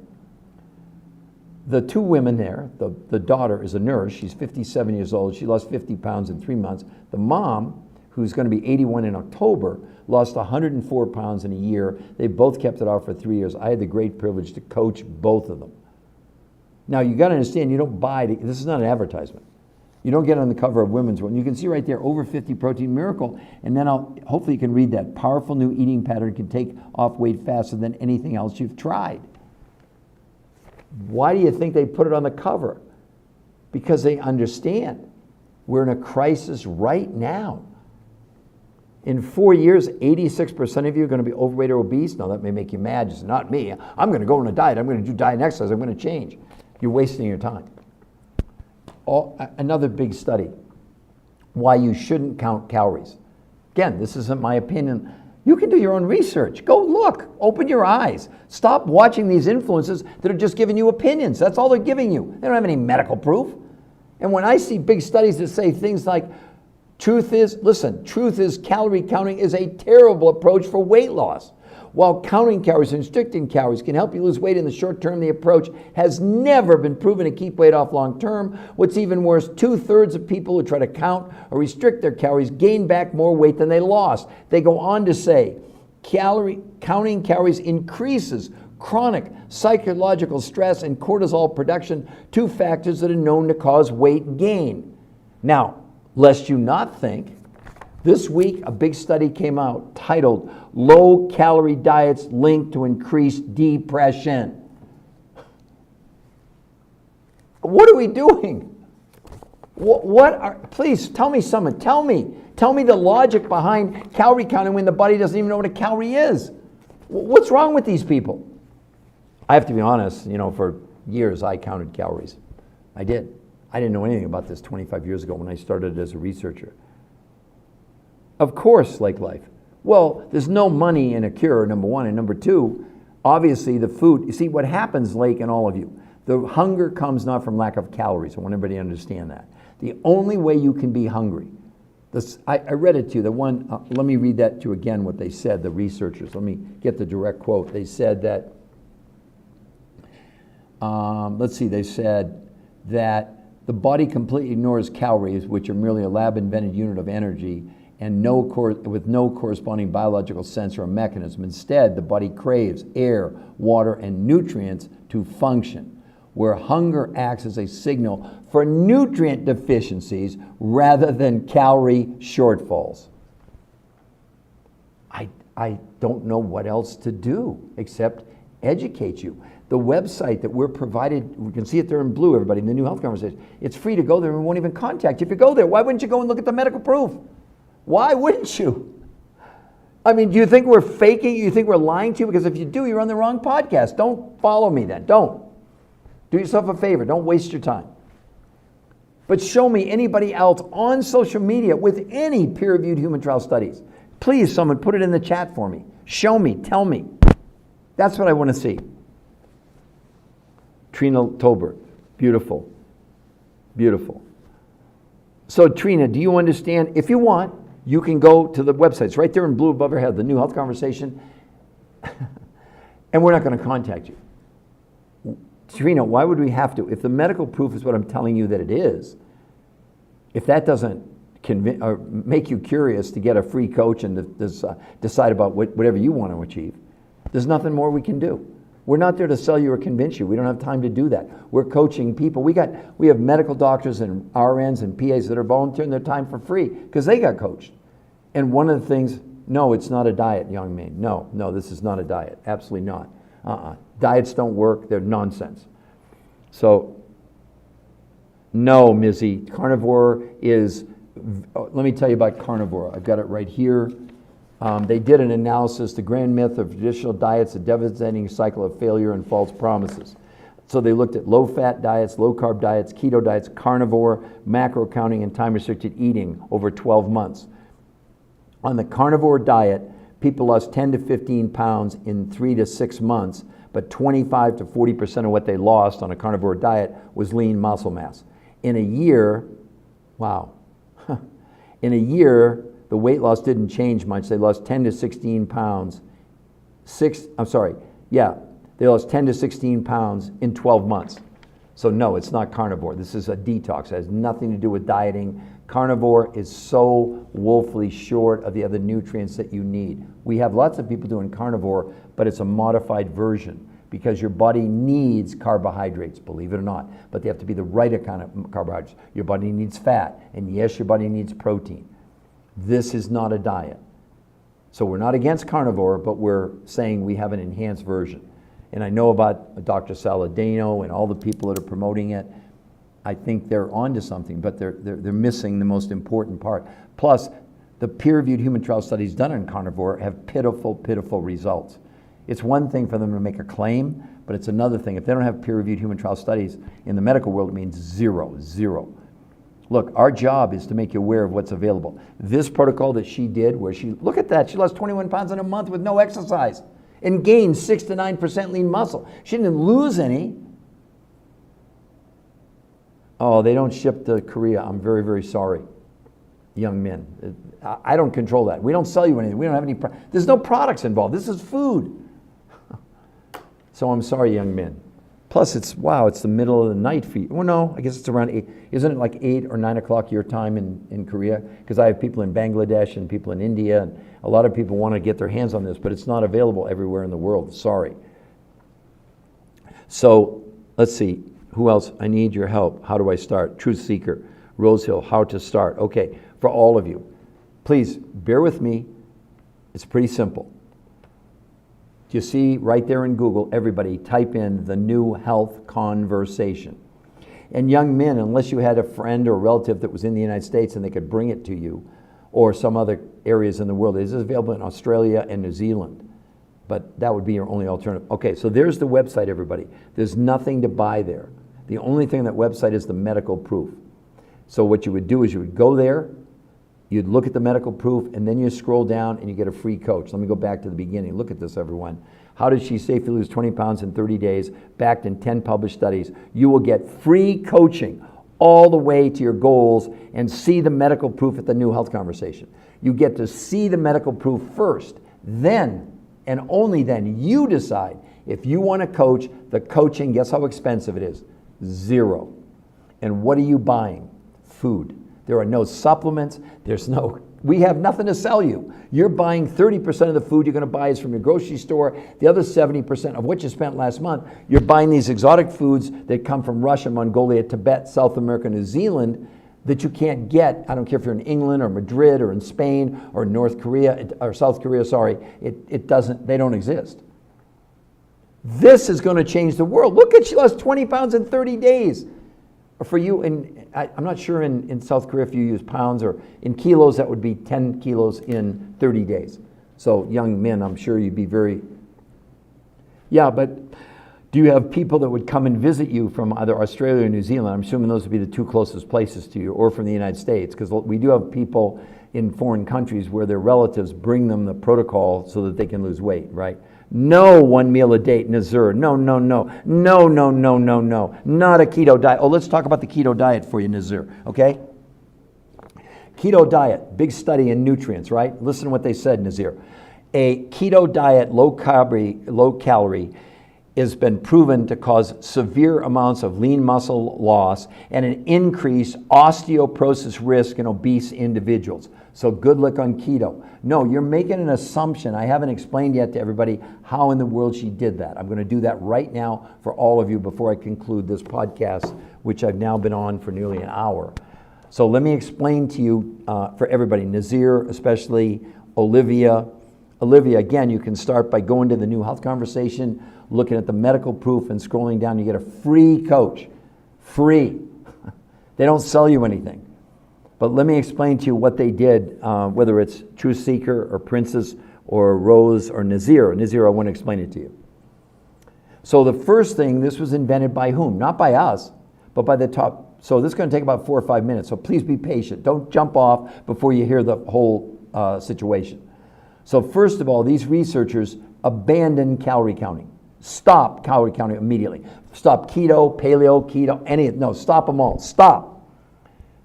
The two women there, the daughter is a nurse. She's 57 years old. She lost 50 pounds in 3 months. The mom, who's going to be 81 in October, lost 104 pounds in a year. They both kept it off for 3 years. I had the great privilege to coach both of them. Now, you got to understand, you don't buy, this is not an advertisement. You don't get on the cover of Women's World. You can see right there, over 50 protein miracle, and then hopefully you can read that. Powerful new eating pattern can take off weight faster than anything else you've tried. Why do you think they put it on the cover? Because they understand we're in a crisis right now. In 4 years, 86% of you are going to be overweight or obese. Now, that may make you mad. Just not me. I'm going to go on a diet. I'm going to do diet and exercise. I'm going to change. You're wasting your time. Another big study, why you shouldn't count calories. Again, this isn't my opinion. You can do your own research. Go look. Open your eyes. Stop watching these influencers that are just giving you opinions. That's all they're giving you. They don't have any medical proof. And when I see big studies that say things like, truth is calorie counting is a terrible approach for weight loss. While counting calories and restricting calories can help you lose weight in the short term, the approach has never been proven to keep weight off long term. What's even worse, 2/3 of people who try to count or restrict their calories gain back more weight than they lost. They go on to say, counting calories increases chronic psychological stress and cortisol production, 2 factors that are known to cause weight gain. Now, lest you not think, this week a big study came out titled Low Calorie Diets Linked to Increased Depression. What are we doing? Please tell me something. Tell me the logic behind calorie counting when the body doesn't even know what a calorie is. What's wrong with these people? I have to be honest, for years I counted calories. I did. I didn't know anything about this 25 years ago when I started as a researcher. Of course, like life. Well, there's no money in a cure, number one. And number two, obviously the food. You see, what happens, Lake and all of you, the hunger comes not from lack of calories. I want everybody to understand that. The only way you can be hungry, I read it to you, the one, let me read that to you again, what they said, the researchers. Let me get the direct quote. They said that, they said that the body completely ignores calories, which are merely a lab-invented unit of energy, and with no corresponding biological sensor or mechanism. Instead, the body craves air, water, and nutrients to function, where hunger acts as a signal for nutrient deficiencies rather than calorie shortfalls. I don't know what else to do except educate you. The website that we're provided, we can see it there in blue, everybody, in the New Health Conversation. It's free to go there and we won't even contact you. If you go there, why wouldn't you go and look at the medical proof? Why wouldn't you? I mean, do you think we're faking? You think we're lying to you? Because if you do, you're on the wrong podcast. Don't follow me then. Don't. Do yourself a favor. Don't waste your time. But show me anybody else on social media with any peer-reviewed human trial studies. Please, someone put it in the chat for me. Show me. Tell me. That's what I want to see. Trina Tolbert. Beautiful. Beautiful. So, Trina, do you understand? If you want, you can go to the website. It's right there in blue above your head, the New Health Conversation. And we're not going to contact you. Trina, why would we have to? If the medical proof is what I'm telling you that it is, if that doesn't or make you curious to get a free coach and to decide about whatever you want to achieve, there's nothing more we can do. We're not there to sell you or convince you. We don't have time to do that. We're coaching people. We have medical doctors and RNs and PAs that are volunteering their time for free because they got coached. And one of the things, no, it's not a diet, young man. No, this is not a diet. Absolutely not. Diets don't work. They're nonsense. So, no, Mizzy, carnivore is, let me tell you about carnivore. I've got it right here. They did an analysis, the grand myth of traditional diets, a devastating cycle of failure and false promises. So they looked at low-fat diets, low-carb diets, keto diets, carnivore, macro counting, and time-restricted eating over 12 months. On the carnivore diet, people lost 10 to 15 pounds in 3 to 6 months, but 25 to 40% of what they lost on a carnivore diet was lean muscle mass. In a year, wow, in a year, the weight loss didn't change much. They lost 10 to 16 pounds. They lost 10 to 16 pounds in 12 months. So no, it's not carnivore. This is a detox. It has nothing to do with dieting. Carnivore is so woefully short of the other nutrients that you need. We have lots of people doing carnivore, but it's a modified version because your body needs carbohydrates, believe it or not, but they have to be the right kind of carbohydrates. Your body needs fat, and yes, your body needs protein. This is not a diet. So we're not against carnivore, but we're saying we have an enhanced version. And I know about Dr. Saladino and all the people that are promoting it. I think they're onto something, but they're missing the most important part. Plus, the peer-reviewed human trial studies done on carnivore have pitiful, pitiful results. It's one thing for them to make a claim, but it's another thing. If they don't have peer-reviewed human trial studies in the medical world, it means zero. Look, our job is to make you aware of what's available. This protocol that she did, where look at that, she lost 21 pounds in a month with no exercise and gained 6 to 9% lean muscle. She didn't lose any. Oh, they don't ship to Korea. I'm very, very sorry, young men. I don't control that. We don't sell you anything. We don't have any, there's no products involved. This is food. So I'm sorry, young men. Plus, it's the middle of the night for you. Well, no, I guess it's around 8. Isn't it like 8 or 9 o'clock your time in Korea? Because I have people in Bangladesh and people in India, and a lot of people want to get their hands on this, but it's not available everywhere in the world. Sorry. So, let's see. Who else? I need your help. How do I start? Truth Seeker, Rose Hill, how to start. Okay, for all of you, please bear with me. It's pretty simple. You see right there in Google, everybody type in the new health conversation. And young men, unless you had a friend or relative that was in the United States and they could bring it to you, or some other areas in the world, it is available in Australia and New Zealand. But that would be your only alternative. Okay, so there's the website, everybody. There's nothing to buy there. The only thing on that website is the medical proof. So what you would do is you would go there, you'd look at the medical proof, and then you scroll down and you get a free coach. Let me go back to the beginning. Look at this, everyone. How did she safely lose 20 pounds in 30 days, backed in 10 published studies? You will get free coaching all the way to your goals and see the medical proof at the New Health Conversation. You get to see the medical proof first. Then, and only then, you decide if you want to coach. The coaching, guess how expensive it is? $0. And what are you buying? Food. There are no supplements. We have nothing to sell you. You're buying 30% of the food you're going to buy is from your grocery store. The other 70% of what you spent last month, you're buying these exotic foods that come from Russia, Mongolia, Tibet, South America, New Zealand that you can't get. I don't care if you're in England or Madrid or in Spain or North Korea or South Korea, sorry. They don't exist. This is going to change the world. Look at, she lost 20 pounds in 30 days. For you, I'm not sure in South Korea if you use pounds or in kilos, that would be 10 kilos in 30 days. So young men, I'm sure you'd be very, but do you have people that would come and visit you from either Australia or New Zealand? I'm assuming those would be the two closest places to you, or from the United States, because we do have people in foreign countries where their relatives bring them the protocol so that they can lose weight, right? No 1 meal a day, Nazir. No. Not a keto diet. Oh, let's talk about the keto diet for you, Nazir, okay? Keto diet, big study in nutrients, right? Listen to what they said, Nazir. A keto diet, low calorie, has been proven to cause severe amounts of lean muscle loss and an increased osteoporosis risk in obese individuals. So good luck on keto. No, you're making an assumption. I haven't explained yet to everybody how in the world she did that. I'm going to do that right now for all of you before I conclude this podcast, which I've now been on for nearly an hour. So let me explain to you, for everybody, Nazir, especially Olivia. Olivia, again, you can start by going to the New Health Conversation, looking at the medical proof and scrolling down. You get a free coach. Free. They don't sell you anything. But let me explain to you what they did, whether it's Truth Seeker or Princess or Rose or Nazir. Nazir, I want to explain it to you. So the first thing, this was invented by whom? Not by us, but by the top. So this is going to take about 4 or 5 minutes. So please be patient. Don't jump off before you hear the whole situation. So first of all, these researchers abandoned calorie counting. Stop calorie counting immediately. Stop keto, paleo, keto, no, stop them all. Stop.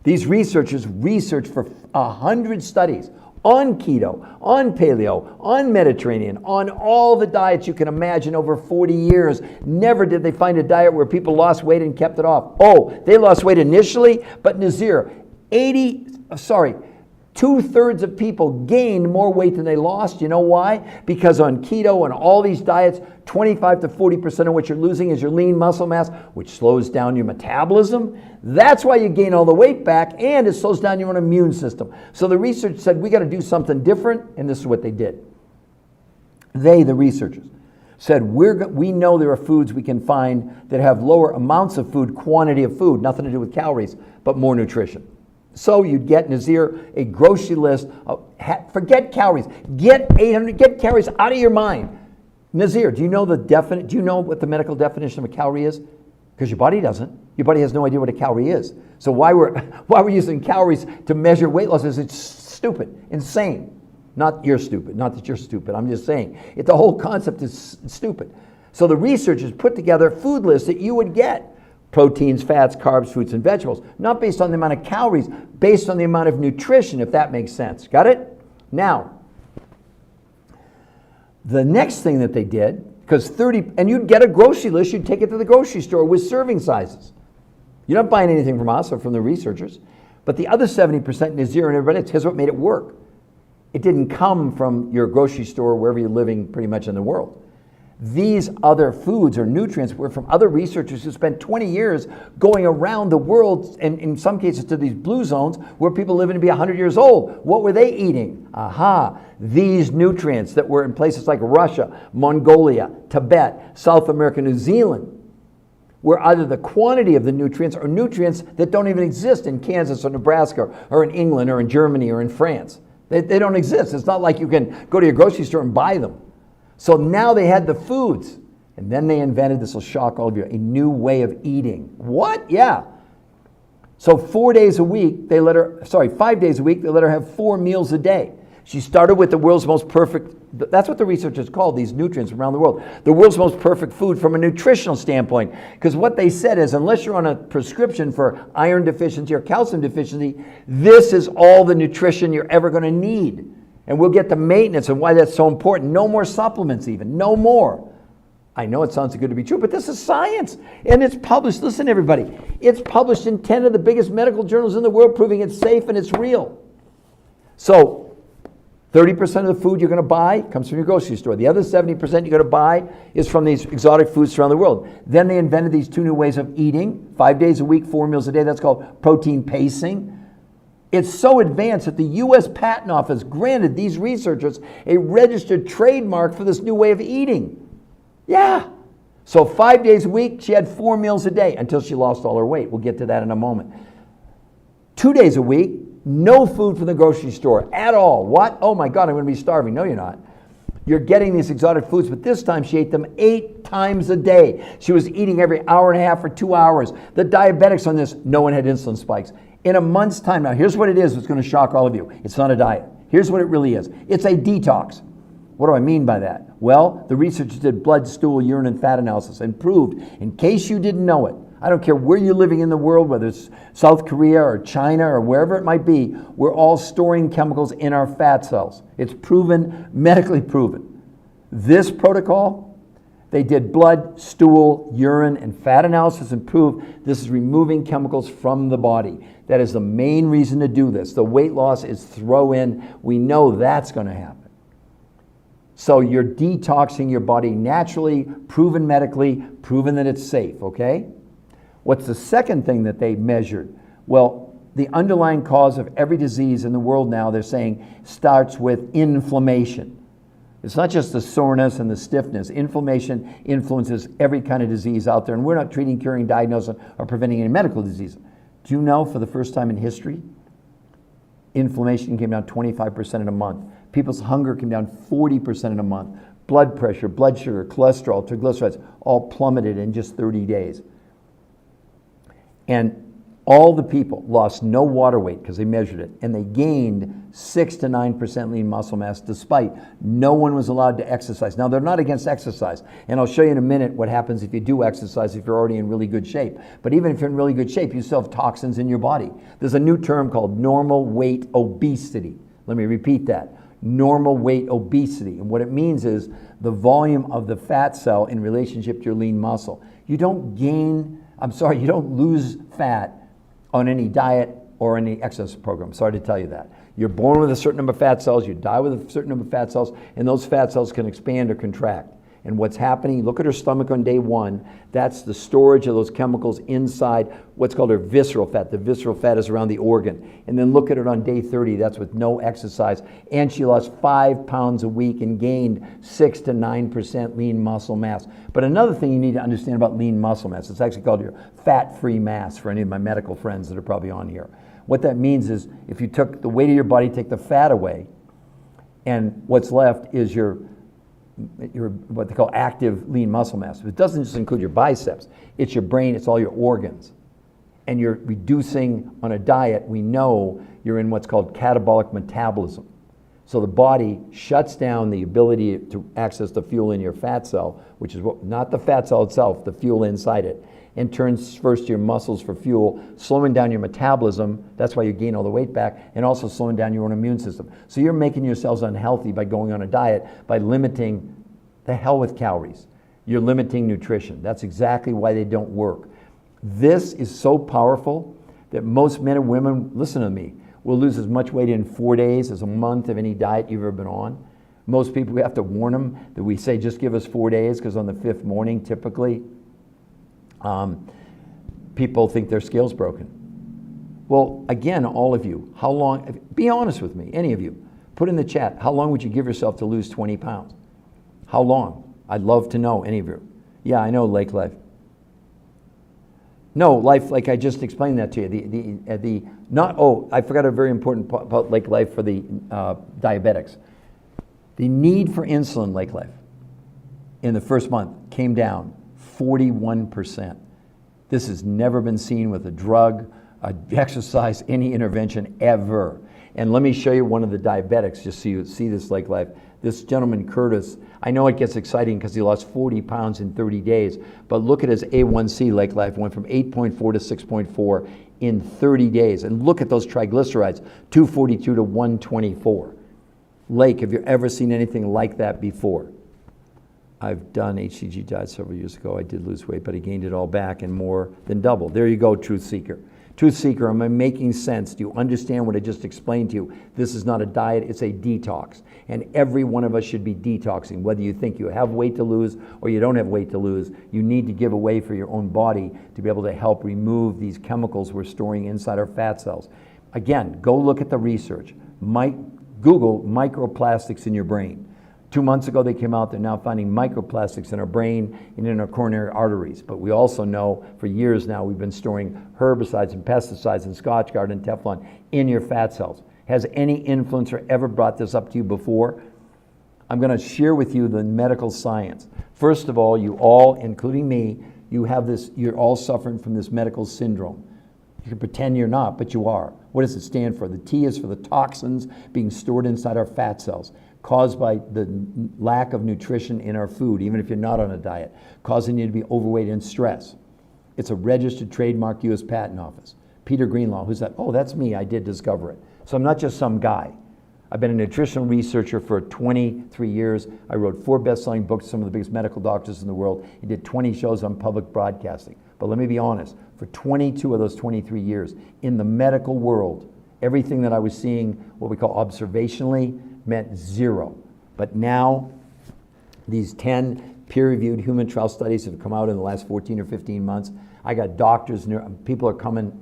These researchers researched for 100 studies on keto, on paleo, on Mediterranean, on all the diets you can imagine over 40 years. Never did they find a diet where people lost weight and kept it off. Oh, they lost weight initially, but Nazir, 2/3 of people gained more weight than they lost. You know why? Because on keto and all these diets, 25 to 40% of what you're losing is your lean muscle mass, which slows down your metabolism. That's why you gain all the weight back, and it slows down your own immune system. So the research said, we got to do something different, and this is what they did. They, the researchers, said, we know there are foods we can find that have lower amounts of food, quantity of food, nothing to do with calories, but more nutrition. So you'd get, Nazir, a grocery list of, forget calories, get calories out of your mind. Nazir, do you know what the medical definition of a calorie is? Because your body doesn't. Your body has no idea what a calorie is. So why we're using calories to measure weight loss is it's stupid, insane. Not you're stupid, not that you're stupid, I'm just saying. The whole concept is stupid. So the researchers put together food lists that you would get. Proteins, fats, carbs, fruits, and vegetables. Not based on the amount of calories, based on the amount of nutrition, if that makes sense. Got it? Now, the next thing that they did, and you'd get a grocery list, you'd take it to the grocery store with serving sizes. You're not buying anything from us or from the researchers. But the other 70%, Nazir and everybody else, here's what made it work. It didn't come from your grocery store wherever you're living pretty much in the world. These other foods or nutrients were from other researchers who spent 20 years going around the world, and in some cases to these blue zones where people living to be 100 years old. What were they eating? These nutrients that were in places like Russia, Mongolia, Tibet, South America, New Zealand, where either the quantity of the nutrients or nutrients that don't even exist in Kansas or Nebraska or in England or in Germany or in France. They don't exist. It's not like you can go to your grocery store and buy them. So now they had the foods, and then they invented, this will shock all of you, a new way of eating. What? Yeah. So 5 days a week, they let her have 4 meals a day. She started with the world's most perfect, that's what the researchers call these nutrients around the world, the world's most perfect food from a nutritional standpoint. Because what they said is, unless you're on a prescription for iron deficiency or calcium deficiency, this is all the nutrition you're ever going to need. And we'll get to maintenance and why that's so important. No more supplements even, no more. I know it sounds too good to be true, but this is science. And it's published, listen everybody, it's published in 10 of the biggest medical journals in the world proving it's safe and it's real. So 30% of the food you're going to buy comes from your grocery store. The other 70% you're going to buy is from these exotic foods around the world. Then they invented these 2 new ways of eating, 5 days a week, 4 meals a day. That's called protein pacing. It's so advanced that the U.S. Patent Office granted these researchers a registered trademark for this new way of eating. Yeah. So 5 days a week, she had 4 meals a day until she lost all her weight. We'll get to that in a moment. 2 days a week, no food from the grocery store at all. What? Oh my God, I'm going to be starving. No, you're not. You're getting these exotic foods, but this time she ate them 8 times a day. She was eating every hour and a half for 2 hours. The diabetics on this, no one had insulin spikes. In a month's time, now here's what it is that's going to shock all of you. It's not a diet. Here's what it really is. It's a detox. What do I mean by that? Well, the researchers did blood, stool, urine, and fat analysis and proved, in case you didn't know it, I don't care where you're living in the world, whether it's South Korea or China or wherever it might be, we're all storing chemicals in our fat cells. It's proven, medically proven. This protocol They did blood, stool, urine, and fat analysis and proved this is removing chemicals from the body. That is the main reason to do this. The weight loss is throw in. We know that's going to happen. So you're detoxing your body naturally, proven medically, proven that it's safe, okay? What's the second thing that they measured? Well, the underlying cause of every disease in the world now, they're saying, starts with inflammation. It's not just the soreness and the stiffness. Inflammation influences every kind of disease out there, and we're not treating, curing, diagnosing, or preventing any medical disease. Do you know, for the first time in history, inflammation came down 25% in a month. People's hunger came down 40% in a month. Blood pressure, blood sugar, cholesterol, triglycerides, all plummeted in just 30 days. And all the people lost no water weight because they measured it, and they gained 6 to 9% lean muscle mass despite no one was allowed to exercise. Now, they're not against exercise, and I'll show you in a minute what happens if you do exercise if you're already in really good shape. But even if you're in really good shape, you still have toxins in your body. There's a new term called normal weight obesity. Let me repeat that. Normal weight obesity. And what it means is the volume of the fat cell in relationship to your lean muscle. You don't lose fat on any diet or any exercise program. Sorry to tell you that. You're born with a certain number of fat cells, you die with a certain number of fat cells, and those fat cells can expand or contract. And what's happening, look at her stomach on day 1, that's the storage of those chemicals inside what's called her visceral fat. The visceral fat is around the organ. And then look at it on day 30, that's with no exercise. And she lost 5 pounds a week and gained 6 to 9% lean muscle mass. But another thing you need to understand about lean muscle mass, it's actually called your fat-free mass for any of my medical friends that are probably on here. What that means is if you took the weight of your body, take the fat away, and what's left is your what they call active lean muscle mass. It doesn't just include your biceps, it's your brain, it's all your organs. And you're reducing on a diet, we know you're in what's called catabolic metabolism. So the body shuts down the ability to access the fuel in your fat cell, which is not the fat cell itself, the fuel inside it, and turns first to your muscles for fuel, slowing down your metabolism. That's why you gain all the weight back, and also slowing down your own immune system. So you're making yourselves unhealthy by going on a diet, by limiting the hell with calories. You're limiting nutrition. That's exactly why they don't work. This is so powerful that most men and women, listen to me, will lose as much weight in 4 days as a month of any diet you've ever been on. Most people, we have to warn them that we say just give us 4 days, because on the 5th morning, typically, people think their scale's broken. Well, again, all of you, how long, be honest with me, any of you, put in the chat, how long would you give yourself to lose 20 pounds? How long? I'd love to know, any of you. Yeah, I know, Lake Life. No, life, like I just explained that to you. I forgot a very important part about Lake Life for the diabetics. The need for insulin, Lake Life, in the first month came down 41%. This has never been seen with a drug, exercise, any intervention ever. And let me show you one of the diabetics just so you see this Lake Life. This gentleman, Curtis, I know it gets exciting because he lost 40 pounds in 30 days, but look at his A1C, Lake Life, went from 8.4 to 6.4 in 30 days. And look at those triglycerides, 242 to 124. Lake, have you ever seen anything like that before? I've done HCG diet several years ago. I did lose weight, but I gained it all back and more than double. There you go, Truth Seeker. Truth Seeker, am I making sense? Do you understand what I just explained to you? This is not a diet, it's a detox. And every one of us should be detoxing. Whether you think you have weight to lose or you don't have weight to lose, you need to give away for your own body to be able to help remove these chemicals we're storing inside our fat cells. Again, go look at the research. Google microplastics in your brain. 2 months ago, they came out, they're now finding microplastics in our brain and in our coronary arteries. But we also know for years now we've been storing herbicides and pesticides and Scotchgard and Teflon in your fat cells. Has any influencer ever brought this up to you before? I'm going to share with you the medical science. First of all, you all, including me, you have this, you're all suffering from this medical syndrome. You can pretend you're not, but you are. What does it stand for? The T is for the toxins being stored inside our fat cells, caused by the lack of nutrition in our food, even if you're not on a diet, causing you to be overweight and stress. It's a registered trademark U.S. Patent Office. Peter Greenlaw, who's that? Oh, that's me, I did discover it. So I'm not just some guy. I've been a nutritional researcher for 23 years. I wrote 4 best-selling books, some of the biggest medical doctors in the world, and did 20 shows on public broadcasting. But let me be honest, for 22 of those 23 years, in the medical world, everything that I was seeing, what we call observationally, meant 0. But now, these 10 peer-reviewed human trial studies have come out in the last 14 or 15 months. I got doctors, people are coming,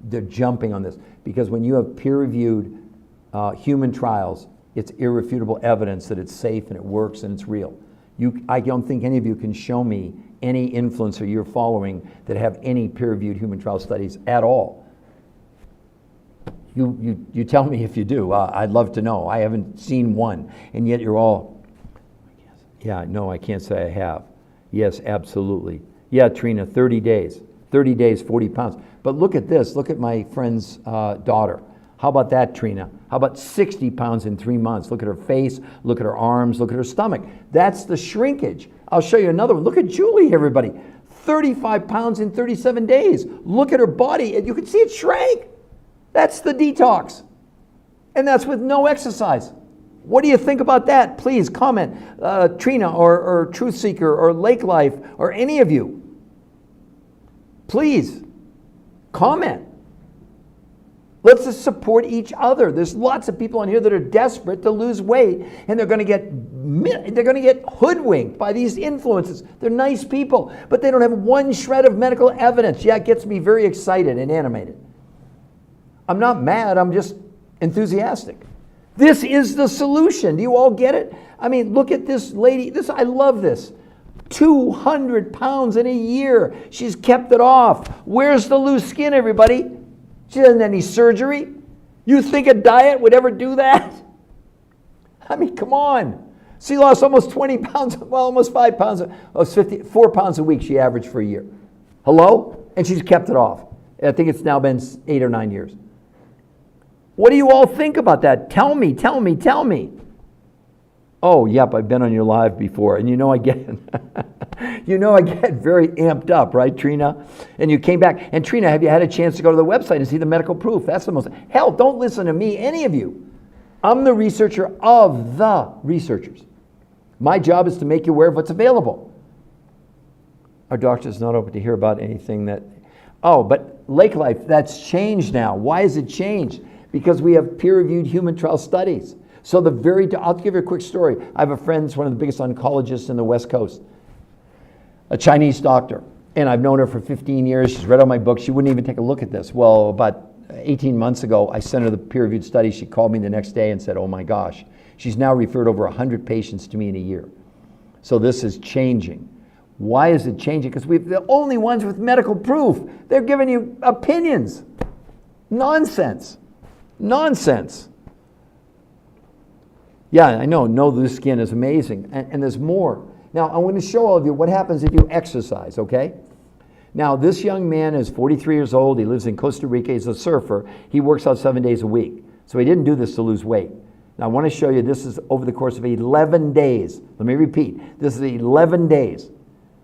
they're jumping on this. Because when you have peer-reviewed human trials, it's irrefutable evidence that it's safe and it works and it's real. I don't think any of you can show me any influencer you're following that have any peer-reviewed human trial studies at all. You tell me if you do. I'd love to know. I haven't seen one, and yet you're all, yeah, no, I can't say I have. Yes, absolutely. Yeah, Trina, 30 days. 30 days, 40 pounds. But look at this. Look at my friend's daughter. How about that, Trina? How about 60 pounds in 3 months? Look at her face, look at her arms, look at her stomach. That's the shrinkage. I'll show you another one. Look at Julie, everybody. 35 pounds in 37 days. Look at her body. You can see it shrank. That's the detox. And that's with no exercise. What do you think about that? Please comment. Trina or Truth Seeker or Lake Life or any of you. Please comment. Let's just support each other. There's lots of people on here that are desperate to lose weight, and they're going to get hoodwinked by these influences. They're nice people, but they don't have one shred of medical evidence. Yeah, it gets me very excited and animated. I'm not mad, I'm just enthusiastic. This is the solution. Do you all get it? I mean, look at this lady. I love this. 200 pounds in a year. She's kept it off. Where's the loose skin, everybody? She doesn't have any surgery. You think a diet would ever do that? I mean, come on. She lost almost 20 pounds, well, almost 5 pounds. 4 pounds a week she averaged for a year. Hello? And she's kept it off. I think it's now been 8 or 9 years. What do you all think about that? Tell me. Oh, yep, I've been on your live before, and I get very amped up, right, Trina? And you came back. And Trina, have you had a chance to go to the website and see the medical proof? That's the most, hell, don't listen to me, any of you. I'm the researcher of the researchers. My job is to make you aware of what's available. Our doctor's not open to hear about anything that, but Lake Life, that's changed now. Why has it changed? Because we have peer-reviewed human trial studies. So I'll give you a quick story. I have a friend who's one of the biggest oncologists in the West Coast, a Chinese doctor, and I've known her for 15 years. She's read all my books. She wouldn't even take a look at this. Well, about 18 months ago, I sent her the peer-reviewed study. She called me the next day and said, oh my gosh. She's now referred over 100 patients to me in a year. So this is changing. Why is it changing? Because we're the only ones with medical proof. They're giving you opinions. Nonsense. Yeah, I know loose skin is amazing, and there's more. Now, I want to show all of you what happens if you exercise, okay? Now, this young man is 43 years old. He lives in Costa Rica. He's a surfer. He works out 7 days a week. So he didn't do this to lose weight. Now, I want to show you this is over the course of 11 days. Let me repeat. This is 11 days.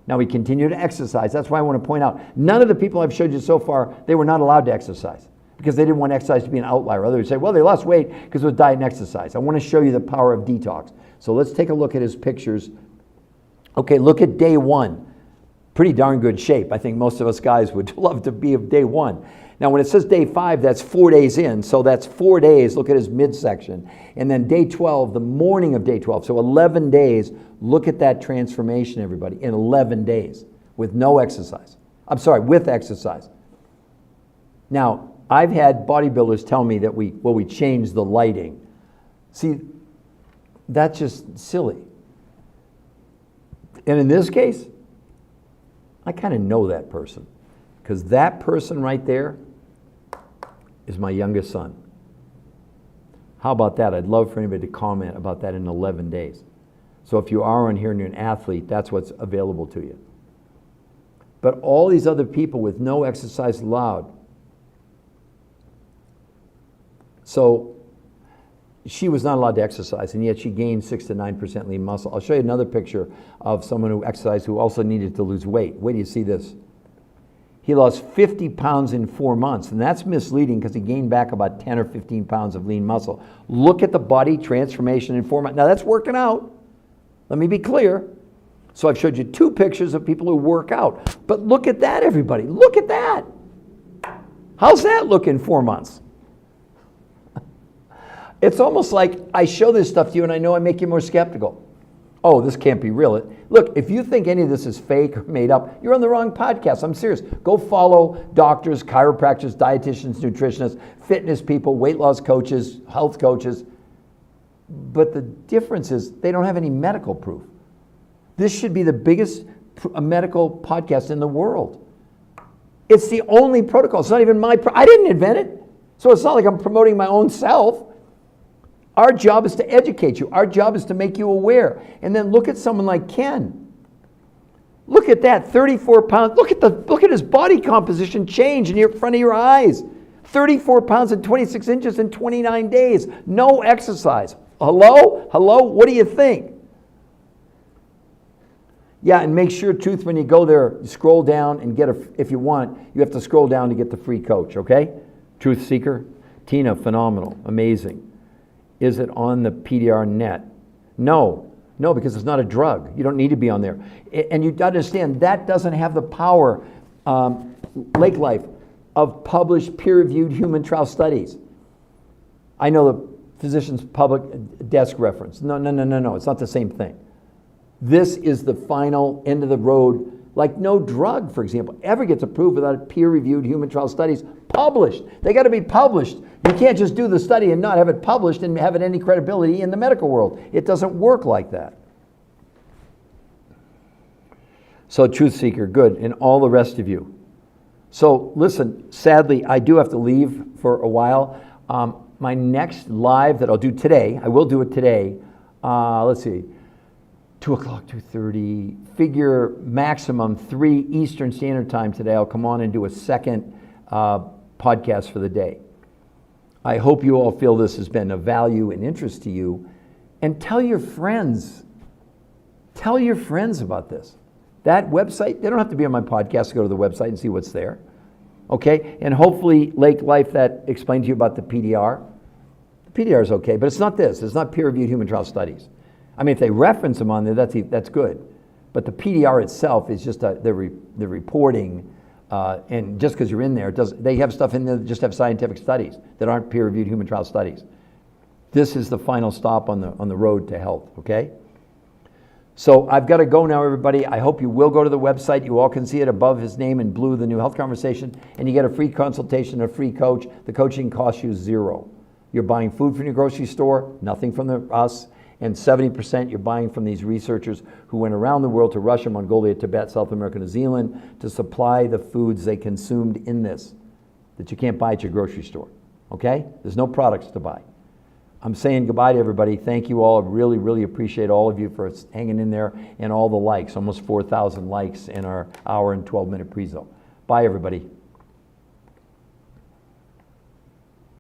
Now, we continue to exercise. That's why I want to point out, none of the people I've showed you so far, they were not allowed to exercise because they didn't want exercise to be an outlier. Others say, well, they lost weight because it was diet and exercise. I want to show you the power of detox. So let's take a look at his pictures. Okay, look at day 1. Pretty darn good shape. I think most of us guys would love to be of day 1. Now, when it says day 5, that's 4 days in. So that's 4 days. Look at his midsection. And then day 12, the morning of day 12. So 11 days. Look at that transformation, everybody, in 11 days with no exercise. I'm sorry, with exercise. Now, I've had bodybuilders tell me that we changed the lighting. See, that's just silly. And in this case, I kind of know that person because that person right there is my youngest son. How about that? I'd love for anybody to comment about that in 11 days. So if you are on here and you're an athlete, that's what's available to you. But all these other people with no exercise allowed. So she was not allowed to exercise, and yet she gained 6 to 9% lean muscle. I'll show you another picture of someone who exercised who also needed to lose weight. Wait till you see this. He lost 50 pounds in 4 months, and that's misleading because he gained back about 10 or 15 pounds of lean muscle. Look at the body transformation in 4 months. Now that's working out. Let me be clear. So I've showed you 2 pictures of people who work out. But look at that, everybody. Look at that. How's that look in 4 months? It's almost like I show this stuff to you and I know I make you more skeptical. Oh, this can't be real. Look, if you think any of this is fake or made up, you're on the wrong podcast. I'm serious. Go follow doctors, chiropractors, dietitians, nutritionists, fitness people, weight loss coaches, health coaches. But the difference is they don't have any medical proof. This should be the biggest medical podcast in the world. It's the only protocol. It's not even I didn't invent it. So it's not like I'm promoting my own self. Our job is to educate you. Our job is to make you aware. And then look at someone like Ken. Look at that, 34 pounds. Look at his body composition change in front of your eyes. 34 pounds and 26 inches in 29 days. No exercise. Hello? Hello? What do you think? Yeah, and make sure, Truth, when you go there, scroll down and if you want, you have to scroll down to get the free coach, okay? Truth Seeker. Tina, phenomenal, amazing. Is it on the PDR net? No, because it's not a drug. You don't need to be on there. And you understand, that doesn't have the power, Lake Life, of published peer-reviewed human trial studies. I know the physician's public desk reference. No, it's not the same thing. This is the final end of the road. Like no drug, for example, ever gets approved without peer-reviewed human trial studies published. They got to be published. You can't just do the study and not have it published and have it any credibility in the medical world. It doesn't work like that. So Truth Seeker, good, and all the rest of you. So listen, sadly, I do have to leave for a while. My next live that I'll do today, I will do it today, let's see, 2 o'clock, 2:30, figure maximum 3 Eastern Standard Time today. I'll come on and do a second podcast for the day. I hope you all feel this has been of value and interest to you. And tell your friends. Tell your friends about this. That website, they don't have to be on my podcast to go to the website and see what's there. Okay? And hopefully, Lake Life, that explained to you about the PDR. The PDR is okay, but it's not this. It's not peer-reviewed human trial studies. I mean, if they reference them on there, that's good. But the PDR itself is just the reporting, and just because you're in there, they have stuff in there that just have scientific studies that aren't peer-reviewed human trial studies. This is the final stop on the road to health, okay? So I've got to go now, everybody. I hope you will go to the website. You all can see it above his name in blue, the New Health Conversation, and you get a free consultation, a free coach. The coaching costs you $0. You're buying food from your grocery store, nothing from us. And 70% you're buying from these researchers who went around the world to Russia, Mongolia, Tibet, South America, New Zealand to supply the foods they consumed in this that you can't buy at your grocery store, okay? There's no products to buy. I'm saying goodbye to everybody. Thank you all. I really, really appreciate all of you for hanging in there and all the likes, almost 4,000 likes in our hour and 12-minute prezo. Bye, everybody.